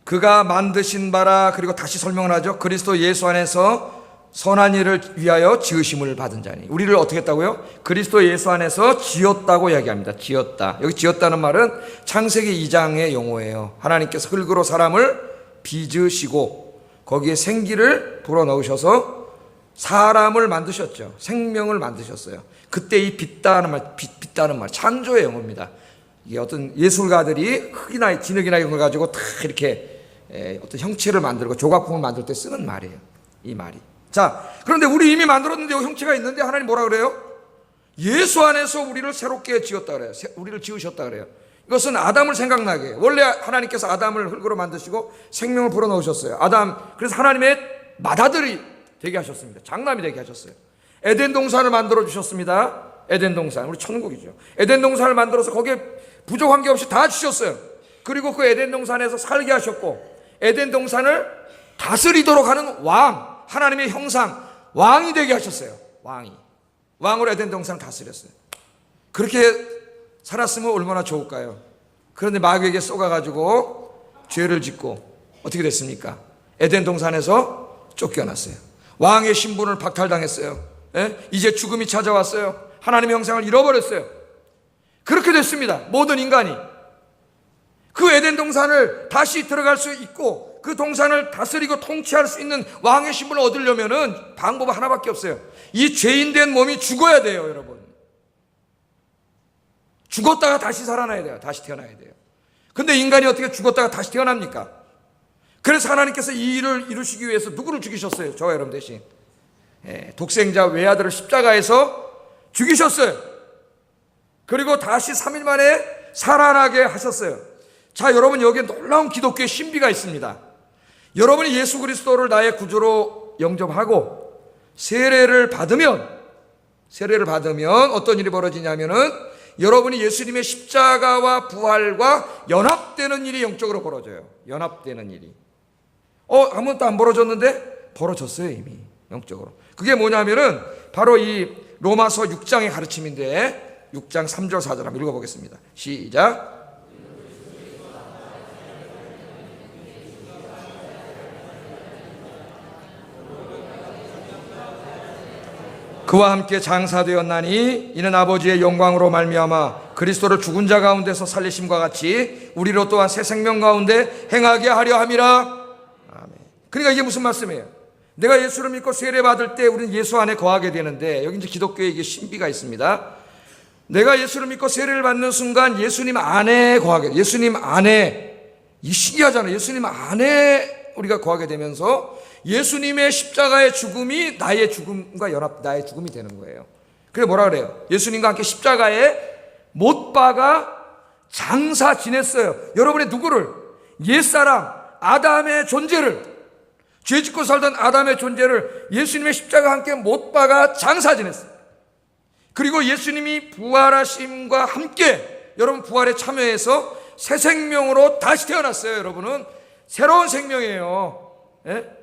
그가 만드신 바라, 그리고 다시 설명을 하죠. 그리스도 예수 안에서 선한 일을 위하여 지으심을 받은 자니. 우리를 어떻게 했다고요? 그리스도 예수 안에서 지었다고 이야기합니다. 지었다. 여기 지었다는 말은 창세기 2장의 용어예요. 하나님께서 흙으로 사람을 빚으시고 거기에 생기를 불어넣으셔서 사람을 만드셨죠. 생명을 만드셨어요. 그때 이 빚다는 말 창조의 용어입니다. 이게 어떤 예술가들이 흙이나 진흙이나 이런 걸 가지고 다 이렇게 어떤 형체를 만들고 조각품을 만들 때 쓰는 말이에요. 이 말이. 자, 그런데 우리 이미 만들었는데 여기 형체가 있는데 하나님 뭐라 그래요? 예수 안에서 우리를 새롭게 지었다 그래요. 우리를 지으셨다 그래요. 이것은 아담을 생각나게 해요. 원래 하나님께서 아담을 흙으로 만드시고 생명을 불어넣으셨어요. 아담, 그래서 하나님의 맏아들이 되게 하셨습니다. 장남이 되게 하셨어요. 에덴 동산을 만들어 주셨습니다. 에덴 동산, 우리 천국이죠. 에덴 동산을 만들어서 거기에 부족한 게 없이 다 주셨어요. 그리고 그 에덴 동산에서 살게 하셨고, 에덴 동산을 다스리도록 하는 왕, 하나님의 형상, 왕이 되게 하셨어요. 왕으로 에덴 동산을 다스렸어요. 그렇게 살았으면 얼마나 좋을까요? 그런데 마귀에게 쏘가가지고 죄를 짓고 어떻게 됐습니까? 에덴 동산에서 쫓겨났어요. 왕의 신분을 박탈당했어요. 이제 죽음이 찾아왔어요. 하나님의 형상을 잃어버렸어요. 그렇게 됐습니다. 모든 인간이. 그 에덴 동산을 다시 들어갈 수 있고 그 동산을 다스리고 통치할 수 있는 왕의 신분을 얻으려면은 방법 하나밖에 없어요. 이 죄인된 몸이 죽어야 돼요, 여러분. 죽었다가 다시 살아나야 돼요. 다시 태어나야 돼요. 근데 인간이 어떻게 죽었다가 다시 태어납니까? 그래서 하나님께서 이 일을 이루시기 위해서 누구를 죽이셨어요? 저와 여러분 대신. 독생자 외아들을 십자가에서 죽이셨어요. 그리고 다시 3일 만에 살아나게 하셨어요. 자, 여러분, 여기에 놀라운 기독교의 신비가 있습니다. 여러분이 예수 그리스도를 나의 구주로 영접하고 세례를 받으면 어떤 일이 벌어지냐면은 여러분이 예수님의 십자가와 부활과 연합되는 일이 영적으로 벌어져요. 연합되는 일이. 아무것도 안 벌어졌는데 벌어졌어요, 이미 영적으로. 그게 뭐냐면은 바로 이 로마서 6장의 가르침인데 6장 3절 4절 한번 읽어보겠습니다. 시작. 그와 함께 장사되었나니 이는 아버지의 영광으로 말미암아 그리스도를 죽은 자 가운데서 살리심과 같이 우리로 또한 새 생명 가운데 행하게 하려 함이라. 아멘. 그러니까 이게 무슨 말씀이에요? 내가 예수를 믿고 세례 받을 때 우리는 예수 안에 거하게 되는데, 여기 이제 기독교에 이게 신비가 있습니다. 내가 예수를 믿고 세례를 받는 순간 예수님 안에 거하게, 예수님 안에, 이 신기하잖아요. 예수님 안에 우리가 거하게 되면서 예수님의 십자가의 죽음이 나의 죽음과 연합, 나의 죽음이 되는 거예요. 그래 뭐라 그래요? 예수님과 함께 십자가에 못 박아 장사 지냈어요. 여러분의 누구를? 옛사람 아담의 존재를, 죄 짓고 살던 아담의 존재를 예수님의 십자가와 함께 못 박아 장사 지냈어요. 그리고 예수님이 부활하심과 함께 여러분 부활에 참여해서 새 생명으로 다시 태어났어요. 여러분은 새로운 생명이에요. 예?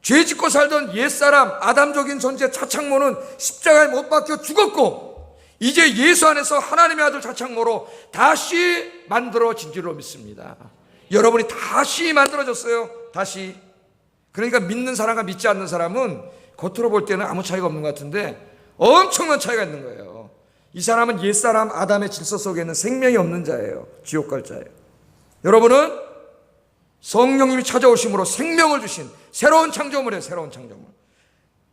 죄 짓고 살던 옛사람 아담적인 존재 차창모는 십자가에 못 박혀 죽었고 이제 예수 안에서 하나님의 아들 차창모로 다시 만들어진 줄로 믿습니다. 여러분이 다시 만들어졌어요. 다시. 그러니까 믿는 사람과 믿지 않는 사람은 겉으로 볼 때는 아무 차이가 없는 것 같은데 엄청난 차이가 있는 거예요. 이 사람은 옛사람 아담의 질서 속에 있는 생명이 없는 자예요. 지옥 갈 자예요. 여러분은 성령님이 찾아오심으로 생명을 주신 새로운 창조물이에요. 새로운 창조물.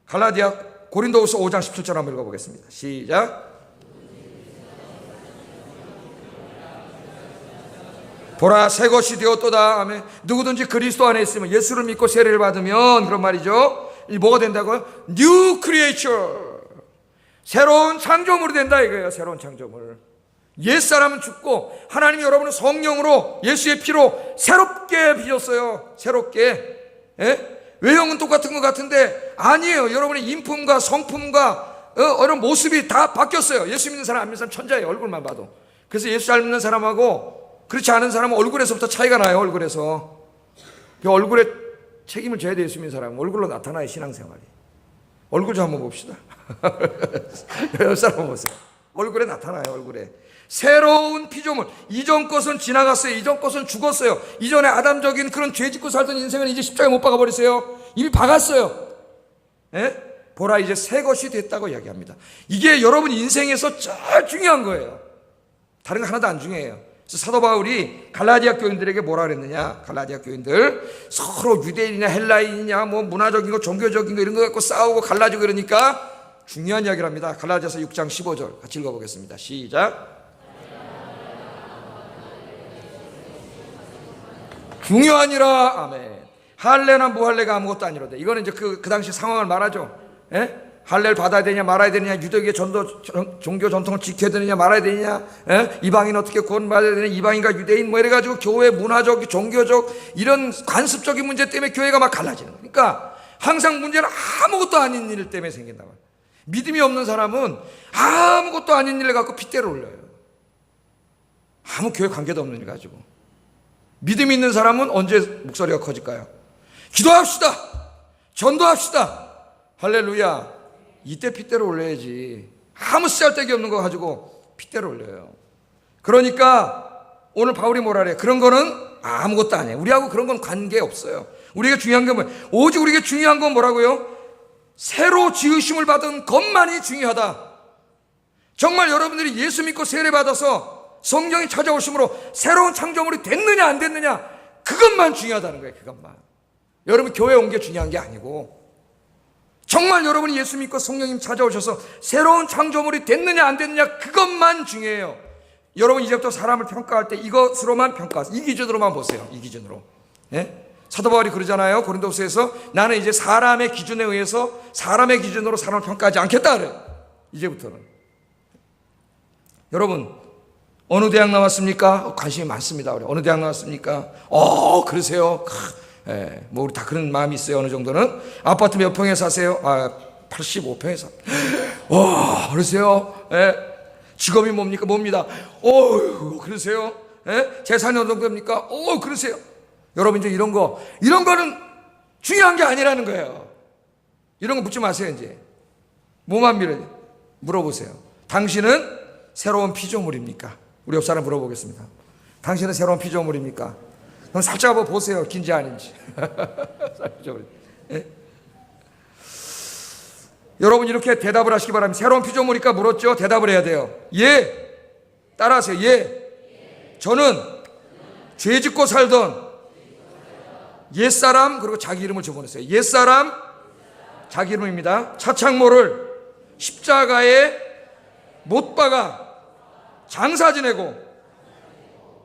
갈라디아 고린도후서 5장 17절 한번 읽어보겠습니다. 시작. 보라 새 것이 되었도다. 아멘. 누구든지 그리스도 안에 있으면, 예수를 믿고 세례를 받으면 그런 말이죠. 이 뭐가 된다고요? New creature. 새로운 창조물이 된다 이거예요. 새로운 창조물. 옛사람은 죽고 하나님이 여러분을 성령으로 예수의 피로 새롭게 빚었어요. 새롭게. 예? 외형은 똑같은 것 같은데 아니에요. 여러분의 인품과 성품과 이런 모습이 다 바뀌었어요. 예수 믿는 사람 안 믿는 사람 천자예요. 얼굴만 봐도. 그래서 예수 잘 믿는 사람하고 그렇지 않은 사람은 얼굴에서부터 차이가 나요. 얼굴에서. 그 얼굴에 책임을 져야 돼요. 예수 믿는 사람은. 얼굴로 나타나요. 신앙생활이. 얼굴 좀 한번 봅시다. 옆 사람 한번 보세요. 얼굴에 나타나요. 얼굴에. 새로운 피조물. 이전 것은 지나갔어요. 이전 것은 죽었어요. 이전에 아담적인 그런 죄 짓고 살던 인생은 이제 십자가에 못 박아버렸어요. 이미 박았어요. 예? 보라 이제 새 것이 됐다고 이야기합니다. 이게 여러분 인생에서 제일 중요한 거예요. 다른 거 하나도 안 중요해요. 그래서 사도 바울이 갈라디아 교인들에게 뭐라 그랬느냐? 갈라디아 교인들 서로 유대인이냐 헬라인이냐 뭐 문화적인 거 종교적인 거 이런 거 갖고 싸우고 갈라지고 이러니까 중요한 이야기를 합니다. 갈라디아서 6장 15절 같이 읽어보겠습니다. 시작. 중요하니라. 아멘. 할례나 무할례가 아무것도 아니로되. 이거는 이제 그 당시 상황을 말하죠. 예? 할례를 받아야 되냐 말아야 되느냐, 유대교의 종교 전통을 지켜야 되느냐 말아야 되느냐, 예? 이방인 어떻게 구원받아야 되느냐, 이방인과 유대인 뭐 이래가지고 교회 문화적, 종교적 이런 관습적인 문제 때문에 교회가 막 갈라지는 거예요. 그러니까 항상 문제는 아무것도 아닌 일 때문에 생긴다 말이에요. 믿음이 없는 사람은 아무것도 아닌 일을 갖고 핏대를 올려요. 아무 교회 관계도 없는 일 가지고. 믿음이 있는 사람은 언제 목소리가 커질까요? 기도합시다. 전도합시다. 할렐루야. 이때 핏대를 올려야지. 아무 쓰잘데기 없는 거 가지고 핏대를 올려요. 그러니까 오늘 바울이 뭐라 그래? 그런 거는 아무것도 아니에요. 우리하고 그런 건 관계없어요. 우리에게 중요한 건 뭐예요? 오직 우리에게 중요한 건 뭐라고요? 새로 지으심을 받은 것만이 중요하다. 정말 여러분들이 예수 믿고 세례 받아서 성령이 찾아오심으로 새로운 창조물이 됐느냐 안 됐느냐, 그것만 중요하다는 거예요. 그것만. 여러분 교회 온 게 중요한 게 아니고 정말 여러분이 예수 믿고 성령님 찾아오셔서 새로운 창조물이 됐느냐 안 됐느냐, 그것만 중요해요. 여러분 이제부터 사람을 평가할 때 이것으로만 평가하세요. 이 기준으로만 보세요. 이 기준으로. 예? 사도 바울이 그러잖아요. 고린도후서에서 나는 이제 사람의 기준에 의해서 사람의 기준으로 사람을 평가하지 않겠다 그래요. 이제부터는. 여러분 어느 대학 나왔습니까? 관심이 많습니다. 우리 어느 대학 나왔습니까? 그러세요. 뭐 우리 다 그런 마음이 있어요. 어느 정도는. 아파트 몇 평에 사세요? 85평에서. 와, 그러세요? 예? 직업이 뭡니까? 뭡니다. 그러세요? 예? 재산이 어느 정도입니까? 그러세요? 여러분, 이제 이런 거는 중요한 게 아니라는 거예요. 이런 거 묻지 마세요, 이제. 뭐만 물어보세요. 당신은 새로운 피조물입니까? 우리 옆 사람 물어보겠습니다. 당신은 새로운 피조물입니까? 그럼 살짝 한번 보세요. 긴지 아닌지. 예? 여러분, 이렇게 대답을 하시기 바랍니다. 새로운 피조물이니까 물었죠? 대답을 해야 돼요. 예. 따라하세요. 예. 저는 죄 짓고 살던 옛사람, 그리고 자기 이름을 적어냈어요. 옛사람, 자기 이름입니다. 차창모를 십자가에 못 박아 장사 지내고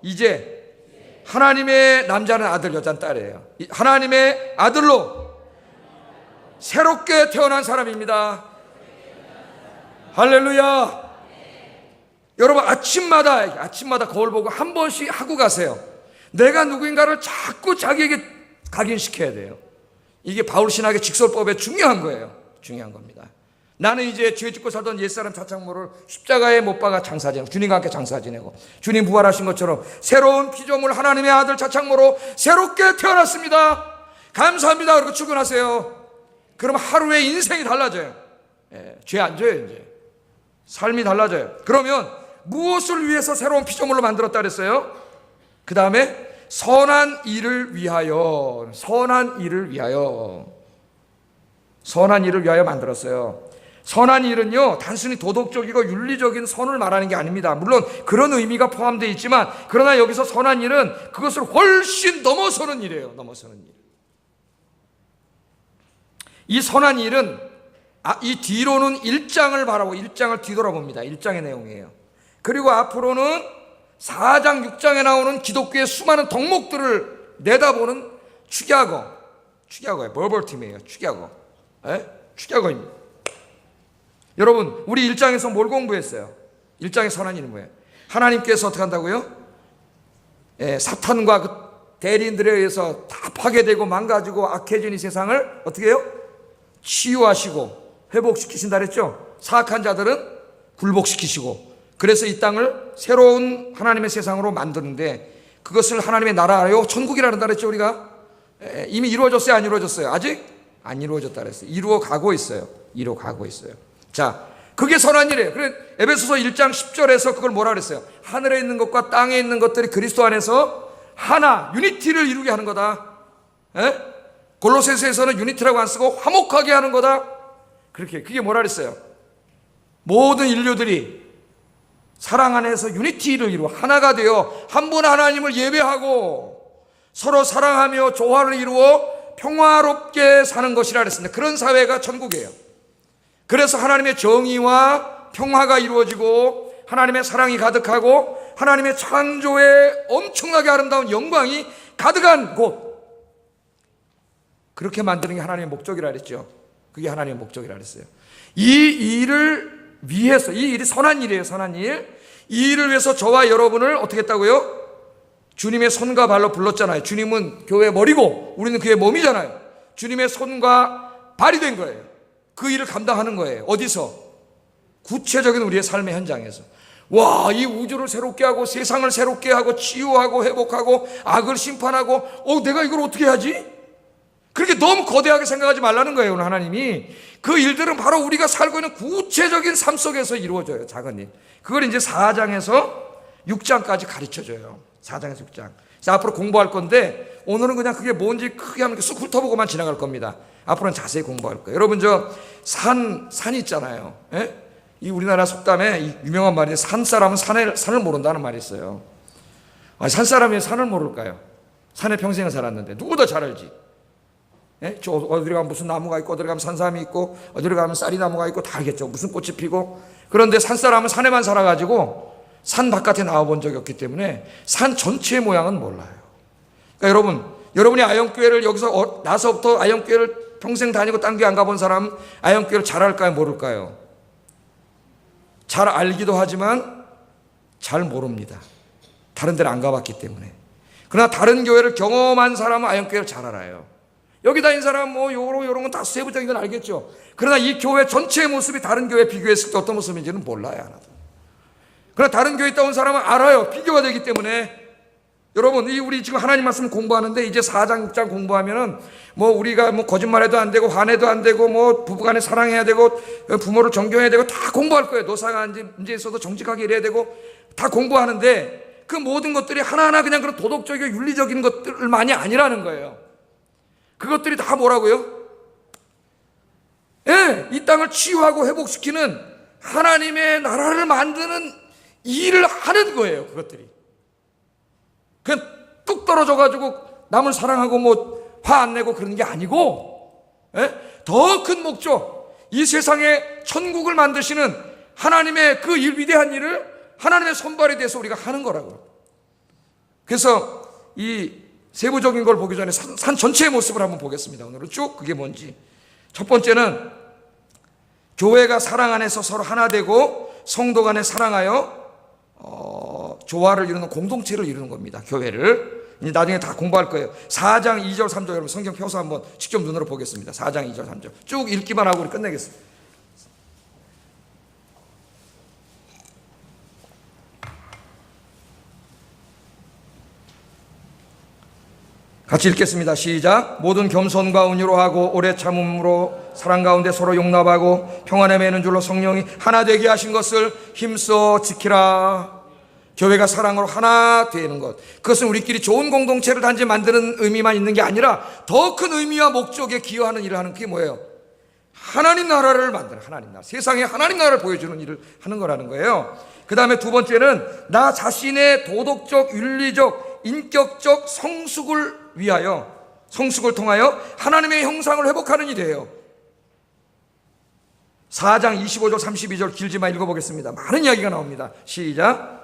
이제 하나님의 남자는 아들, 여자는 딸이에요. 하나님의 아들로 새롭게 태어난 사람입니다. 할렐루야. 여러분, 아침마다 거울 보고 한 번씩 하고 가세요. 내가 누구인가를 자꾸 자기에게 각인시켜야 돼요. 이게 바울 신학의 직설법에 중요한 거예요. 중요한 겁니다. 나는 이제 죄 짓고 살던 옛사람 차창모를 십자가에 못 박아 장사 지내고, 주님과 함께 장사 지내고, 주님 부활하신 것처럼 새로운 피조물 하나님의 아들 차창모로 새롭게 태어났습니다. 감사합니다. 그리고 출근하세요. 그럼 하루의 인생이 달라져요. 죄 안 져요. 이제 삶이 달라져요. 그러면 무엇을 위해서 새로운 피조물로 만들었다 그랬어요? 그 다음에 선한 일을 위하여 만들었어요. 선한 일은요, 단순히 도덕적이고 윤리적인 선을 말하는 게 아닙니다. 물론 그런 의미가 포함되어 있지만, 그러나 여기서 선한 일은 그것을 훨씬 넘어서는 일이에요. 넘어서는 일. 이 선한 일은 이 뒤로는 1장을 바라보고 1장을 뒤돌아봅니다. 1장의 내용이에요. 그리고 앞으로는 4장, 6장에 나오는 기독교의 수많은 덕목들을 내다보는 축약어예요. 버벌팀이에요. 축약어입니다. 여러분, 우리 1장에서 뭘 공부했어요? 1장의 선한 일은 뭐예요? 하나님께서 어떻게 한다고요? 사탄과 그 대리인들에 의해서 다 파괴되고 망가지고 악해진 이 세상을 어떻게 해요? 치유하시고 회복시키신다 그랬죠? 사악한 자들은 굴복시키시고, 그래서 이 땅을 새로운 하나님의 세상으로 만드는데, 그것을 하나님의 나라요 천국이라 한다 그랬죠. 우리가 이미 이루어졌어요? 안 이루어졌어요? 아직 안 이루어졌다 그랬어요. 이루어가고 있어요. 자, 그게 선한 일이에요. 그래, 에베소서 1장 10절에서 그걸 뭐라 그랬어요? 하늘에 있는 것과 땅에 있는 것들이 그리스도 안에서 하나, 유니티를 이루게 하는 거다. 골로새서에서는 유니티라고 안 쓰고 화목하게 하는 거다. 그게 뭐라 그랬어요? 모든 인류들이 사랑 안에서 유니티를 이루어 하나가 되어 한 분 하나님을 예배하고 서로 사랑하며 조화를 이루어 평화롭게 사는 것이라 그랬습니다. 그런 사회가 천국이에요. 그래서 하나님의 정의와 평화가 이루어지고 하나님의 사랑이 가득하고 하나님의 창조에 엄청나게 아름다운 영광이 가득한 곳, 그렇게 만드는 게 하나님의 목적이라 그랬죠. 그게 하나님의 목적이라 그랬어요. 이 일을 위해서, 이 일이 선한 일이에요. 선한 일. 이 일을 위해서 저와 여러분을 어떻게 했다고요? 주님의 손과 발로 불렀잖아요. 주님은 교회의 머리고 우리는 그의 몸이잖아요. 주님의 손과 발이 된 거예요. 그 일을 감당하는 거예요. 어디서? 구체적인 우리의 삶의 현장에서. 와, 이 우주를 새롭게 하고 세상을 새롭게 하고 치유하고 회복하고 악을 심판하고, 내가 이걸 어떻게 하지? 그렇게 너무 거대하게 생각하지 말라는 거예요. 오늘 하나님이 그 일들은 바로 우리가 살고 있는 구체적인 삶 속에서 이루어져요. 작은 일. 그걸 이제 4장에서 6장까지 가르쳐줘요. 4장에서 6장. 자, 앞으로 공부할 건데 오늘은 그냥 그게 뭔지 크게 한번 쑥 훑어보고만 지나갈 겁니다. 앞으로는 자세히 공부할 거예요. 여러분, 산 있잖아요. 이 우리나라 속담에 이 유명한 말이, 산 사람은 산을 모른다는 말이 있어요. 산 사람이 산을 모를까요? 산에 평생을 살았는데 누구보다 잘 알지. 어디로 가면 무슨 나무가 있고, 어디로 가면 산삼이 있고, 어디로 가면 쌀이나무가 있고 다 알겠죠. 무슨 꽃이 피고. 그런데 산사람은 산에만 살아가지고 산 바깥에 나와본 적이 없기 때문에 산 전체의 모양은 몰라요. 그러니까 여러분이 아영교회를 여기서 나서부터 아영교회를 평생 다니고 딴 교회 안 가본 사람 아영교회를 잘 알까요? 모를까요? 잘 알기도 하지만 잘 모릅니다. 다른 데를 안 가봤기 때문에. 그러나 다른 교회를 경험한 사람은 아영교회를 잘 알아요. 여기 다닌 사람 뭐 요런 건 다 세부적인 건 알겠죠. 그러나 이 교회 전체의 모습이 다른 교회에 비교했을 때 어떤 모습인지는 몰라요, 하나도. 그러나 다른 교회에 있다 온 사람은 알아요. 비교가 되기 때문에. 여러분, 우리 지금 하나님 말씀 공부하는데 이제 4장 6장 공부하면은 뭐 우리가 뭐 거짓말해도 안 되고 화내도 안 되고 뭐 부부간에 사랑해야 되고 부모를 존경해야 되고 다 공부할 거예요. 노사가 문제 있어도 정직하게 일해야 되고 다 공부하는데 그 모든 것들이 하나하나 그냥 그런 도덕적이고 윤리적인 것들만이 아니라는 거예요. 그것들이 다 뭐라고요? 예, 이 땅을 치유하고 회복시키는 하나님의 나라를 만드는 일을 하는 거예요. 그것들이 그냥 뚝 떨어져가지고 남을 사랑하고 뭐 화 안 내고 그러는 게 아니고, 더 큰 목적, 이 세상에 천국을 만드시는 하나님의 그 위대한 일을 하나님의 손발에 대해서 우리가 하는 거라고요. 그래서 이 세부적인 걸 보기 전에 산 전체의 모습을 한번 보겠습니다. 오늘은 쭉 그게 뭔지. 첫 번째는 교회가 사랑 안에서 서로 하나 되고 성도 간에 사랑하여 조화를 이루는 공동체를 이루는 겁니다. 교회를. 이제 나중에 다 공부할 거예요. 4장 2절 3절 여러분 성경 펴서 한번 직접 눈으로 보겠습니다. 4장 2절 3절 쭉 읽기만 하고 우리 끝내겠습니다. 같이 읽겠습니다. 시작. 모든 겸손과 온유로 하고 오래 참음으로 사랑 가운데 서로 용납하고 평안에 매는 줄로 성령이 하나 되게 하신 것을 힘써 지키라. 교회가 사랑으로 하나 되는 것, 그것은 우리끼리 좋은 공동체를 단지 만드는 의미만 있는 게 아니라 더 큰 의미와 목적에 기여하는 일을 하는, 그게 뭐예요? 하나님 나라를 만드는, 하나님 나라, 세상에 하나님 나라를 보여주는 일을 하는 거라는 거예요. 그 다음에 두 번째는 나 자신의 도덕적, 윤리적, 인격적 성숙을 위하여, 성숙을 통하여 하나님의 형상을 회복하는 일이에요. 4장 25절 32절 길지만 읽어보겠습니다. 많은 이야기가 나옵니다. 시작.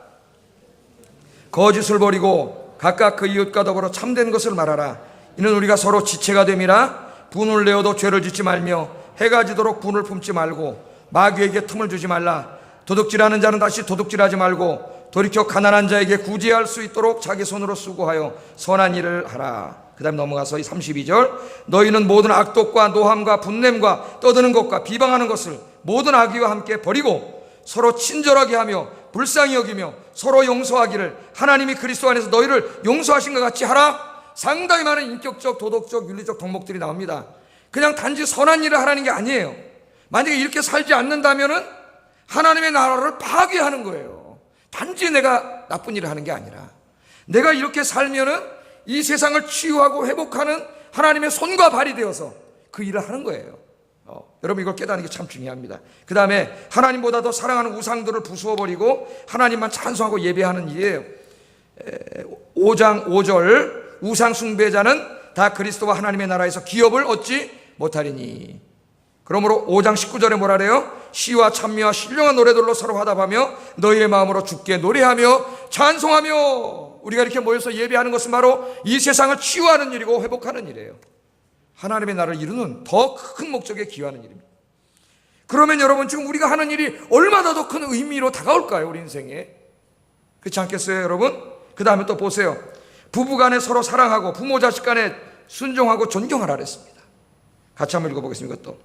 거짓을 버리고 각각 그 이웃과 더불어 참된 것을 말하라. 이는 우리가 서로 지체가 됨이라. 분을 내어도 죄를 짓지 말며 해가 지도록 분을 품지 말고 마귀에게 틈을 주지 말라. 도둑질하는 자는 다시 도둑질하지 말고 돌이켜 가난한 자에게 구제할 수 있도록 자기 손으로 수고하여 선한 일을 하라. 그 다음에 넘어가서 32절 너희는 모든 악독과 노함과 분냄과 떠드는 것과 비방하는 것을 모든 악의와 함께 버리고 서로 친절하게 하며 불쌍히 여기며 서로 용서하기를 하나님이 그리스도 안에서 너희를 용서하신 것 같이 하라. 상당히 많은 인격적, 도덕적, 윤리적 덕목들이 나옵니다. 그냥 단지 선한 일을 하라는 게 아니에요. 만약에 이렇게 살지 않는다면은 하나님의 나라를 파괴하는 거예요. 단지 내가 나쁜 일을 하는 게 아니라 내가 이렇게 살면은 이 세상을 치유하고 회복하는 하나님의 손과 발이 되어서 그 일을 하는 거예요. 여러분 이걸 깨닫는 게 참 중요합니다. 그 다음에 하나님보다 더 사랑하는 우상들을 부수어버리고 하나님만 찬송하고 예배하는 일이에요. 5장 5절 우상 숭배자는 다 그리스도와 하나님의 나라에서 기업을 얻지 못하리니. 그러므로 5장 19절에 뭐라 그래요? 시와 찬미와 신령한 노래들로 서로 화답하며 너희의 마음으로 주께 노래하며 찬송하며. 우리가 이렇게 모여서 예배하는 것은 바로 이 세상을 치유하는 일이고 회복하는 일이에요. 하나님의 나라를 이루는 더 큰 목적에 기여하는 일입니다. 그러면 여러분 지금 우리가 하는 일이 얼마나 더 큰 의미로 다가올까요? 우리 인생에. 그렇지 않겠어요 여러분? 그 다음에 또 보세요. 부부간에 서로 사랑하고 부모 자식 간에 순종하고 존경하라 그랬습니다. 같이 한번 읽어보겠습니다. 또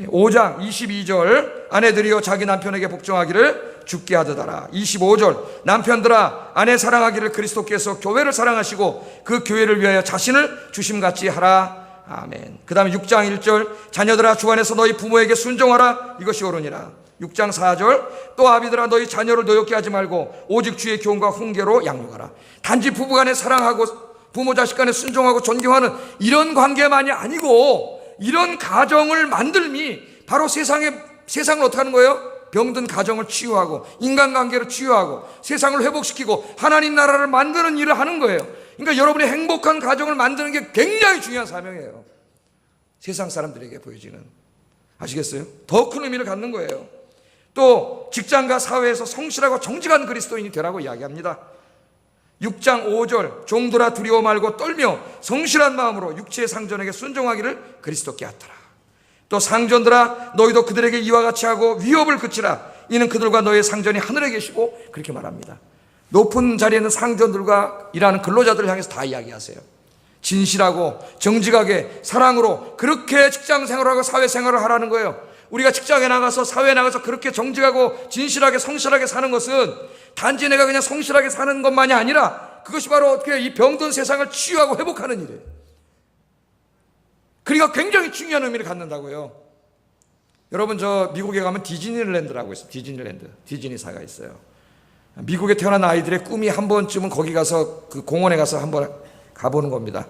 5장 22절 아내들이여 자기 남편에게 복종하기를 주께 하듯하라. 25절 남편들아 아내 사랑하기를 그리스도께서 교회를 사랑하시고 그 교회를 위하여 자신을 주심같이 하라. 아멘. 그 다음에 6장 1절 자녀들아 주 안에서 너희 부모에게 순종하라. 이것이 옳으니라. 6장 4절 또 아비들아 너희 자녀를 노엽게 하지 말고 오직 주의 교훈과 훈계로 양육하라. 단지 부부간에 사랑하고 부모 자식 간에 순종하고 존경하는 이런 관계만이 아니고 이런 가정을 만들미 바로 세상을 어떻게 하는 거예요? 병든 가정을 치유하고 인간관계를 치유하고 세상을 회복시키고 하나님 나라를 만드는 일을 하는 거예요. 그러니까 여러분이 행복한 가정을 만드는 게 굉장히 중요한 사명이에요. 세상 사람들에게 보여지는. 아시겠어요? 더 큰 의미를 갖는 거예요. 또 직장과 사회에서 성실하고 정직한 그리스도인이 되라고 이야기합니다. 6장 5절 종들아 두려워 말고 떨며 성실한 마음으로 육체의 상전에게 순종하기를 그리스도께 하더라. 또 상전들아 너희도 그들에게 이와 같이 하고 위협을 그치라. 이는 그들과 너의 상전이 하늘에 계시고 그렇게 말합니다. 높은 자리에 있는 상전들과 일하는 근로자들을 향해서 다 이야기하세요. 진실하고 정직하게 사랑으로 그렇게 직장 생활하고 사회 생활을 하라는 거예요. 우리가 직장에 나가서 사회에 나가서 그렇게 정직하고 진실하게 성실하게 사는 것은 단지 내가 그냥 성실하게 사는 것만이 아니라 그것이 바로 어떻게 이 병든 세상을 치유하고 회복하는 일이에요. 그러니까 굉장히 중요한 의미를 갖는다고요. 여러분, 저 미국에 가면 디즈니랜드라고 있어요. 디즈니사가 있어요. 미국에 태어난 아이들의 꿈이 한 번쯤은 거기 가서 그 공원에 가서 한번 가보는 겁니다.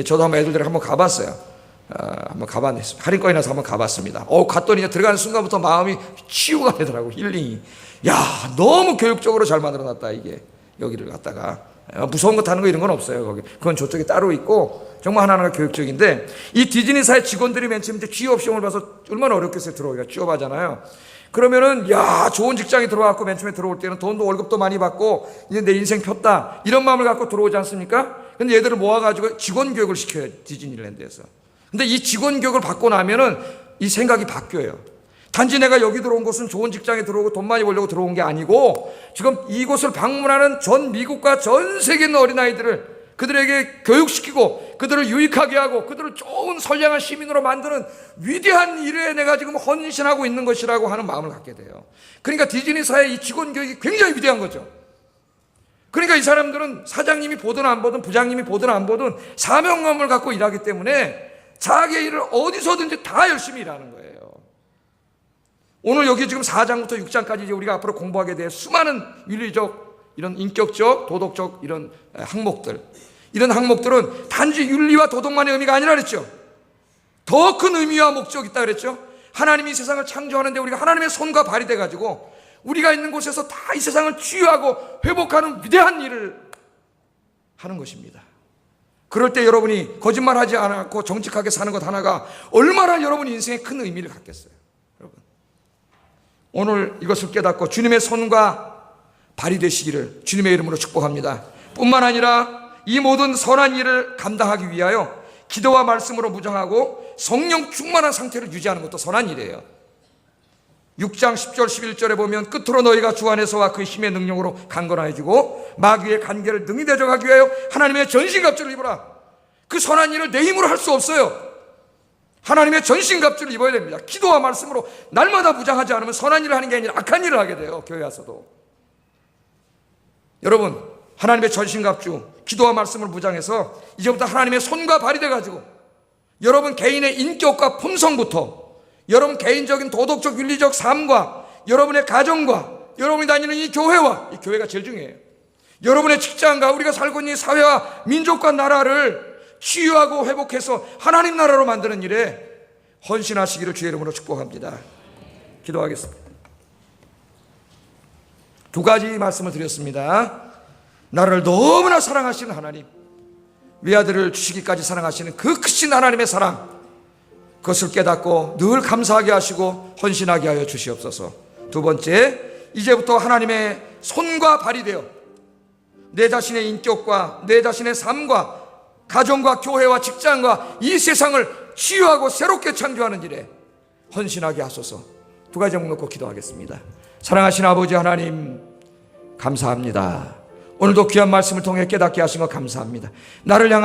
저도 한번 애들이랑 한번 가봤어요. 한번 가봤네. 할인권이 나서 한번 가봤습니다. 갔더니 들어가는 순간부터 마음이 치유가 되더라고. 힐링이. 야, 너무 교육적으로 잘 만들어놨다 이게. 여기를 갔다가 무서운 거 타는 거 이런 건 없어요. 거기 그건 저쪽에 따로 있고 정말 하나하나가 교육적인데, 이 디즈니사의 직원들이 맨 처음 취업 시험을 봐서 얼마나 어렵겠어요. 들어오기가 취업하잖아요. 그러면은 야, 좋은 직장에 들어왔고 맨 처음에 들어올 때는 돈도 월급도 많이 받고 이제 내 인생 폈다 이런 마음을 갖고 들어오지 않습니까? 근데 얘들을 모아가지고 직원 교육을 시켜요, 디즈니랜드에서. 근데 이 직원 교육을 받고 나면은 이 생각이 바뀌어요. 단지 내가 여기 들어온 것은 좋은 직장에 들어오고 돈 많이 벌려고 들어온 게 아니고, 지금 이곳을 방문하는 전 미국과 전 세계 있는 어린아이들을 그들에게 교육시키고 그들을 유익하게 하고 그들을 좋은 선량한 시민으로 만드는 위대한 일에 내가 지금 헌신하고 있는 것이라고 하는 마음을 갖게 돼요. 그러니까 디즈니사의 이 직원 교육이 굉장히 위대한 거죠. 그러니까 이 사람들은 사장님이 보든 안 보든 부장님이 보든 안 보든 사명감을 갖고 일하기 때문에 자기의 일을 어디서든지 다 열심히 일하는 거예요. 오늘 여기 지금 4장부터 6장까지 이제 우리가 앞으로 공부하게 될 수많은 윤리적, 이런 인격적, 도덕적 이런 항목들, 이런 항목들은 단지 윤리와 도덕만의 의미가 아니라 그랬죠. 더 큰 의미와 목적이 있다 그랬죠. 하나님이 이 세상을 창조하는데 우리가 하나님의 손과 발이 돼가지고 우리가 있는 곳에서 다 이 세상을 치유하고 회복하는 위대한 일을 하는 것입니다. 그럴 때 여러분이 거짓말하지 않고 정직하게 사는 것 하나가 얼마나 여러분 인생에 큰 의미를 갖겠어요. 여러분, 오늘 이것을 깨닫고 주님의 손과 발이 되시기를 주님의 이름으로 축복합니다. 뿐만 아니라 이 모든 선한 일을 감당하기 위하여 기도와 말씀으로 무장하고 성령 충만한 상태를 유지하는 것도 선한 일이에요. 6장 10절 11절에 보면 끝으로 너희가 주 안에서와 그 힘의 능력으로 강건해지고 마귀의 간계를 능히 대적하기 위하여 하나님의 전신갑주를 입어라. 그 선한 일을 내 힘으로 할 수 없어요. 하나님의 전신갑주를 입어야 됩니다. 기도와 말씀으로 날마다 무장하지 않으면 선한 일을 하는 게 아니라 악한 일을 하게 돼요. 교회 와서도. 여러분, 하나님의 전신갑주, 기도와 말씀을 무장해서 이제부터 하나님의 손과 발이 돼가지고 여러분 개인의 인격과 품성부터 여러분 개인적인 도덕적 윤리적 삶과 여러분의 가정과 여러분이 다니는 이 교회와, 이 교회가 제일 중요해요. 여러분의 직장과 우리가 살고 있는 이 사회와 민족과 나라를 치유하고 회복해서 하나님 나라로 만드는 일에 헌신하시기를 주의 이름으로 축복합니다. 기도하겠습니다. 두 가지 말씀을 드렸습니다. 나를 너무나 사랑하시는 하나님, 외아들을 주시기까지 사랑하시는 그 크신 하나님의 사랑, 그것을 깨닫고 늘 감사하게 하시고 헌신하게 하여 주시옵소서. 두 번째, 이제부터 하나님의 손과 발이 되어 내 자신의 인격과 내 자신의 삶과 가정과 교회와 직장과 이 세상을 치유하고 새롭게 창조하는 일에 헌신하게 하소서. 두 가지 제목 놓고 기도하겠습니다. 사랑하신 아버지 하나님, 감사합니다. 오늘도 귀한 말씀을 통해 깨닫게 하신 것 감사합니다. 나를 향한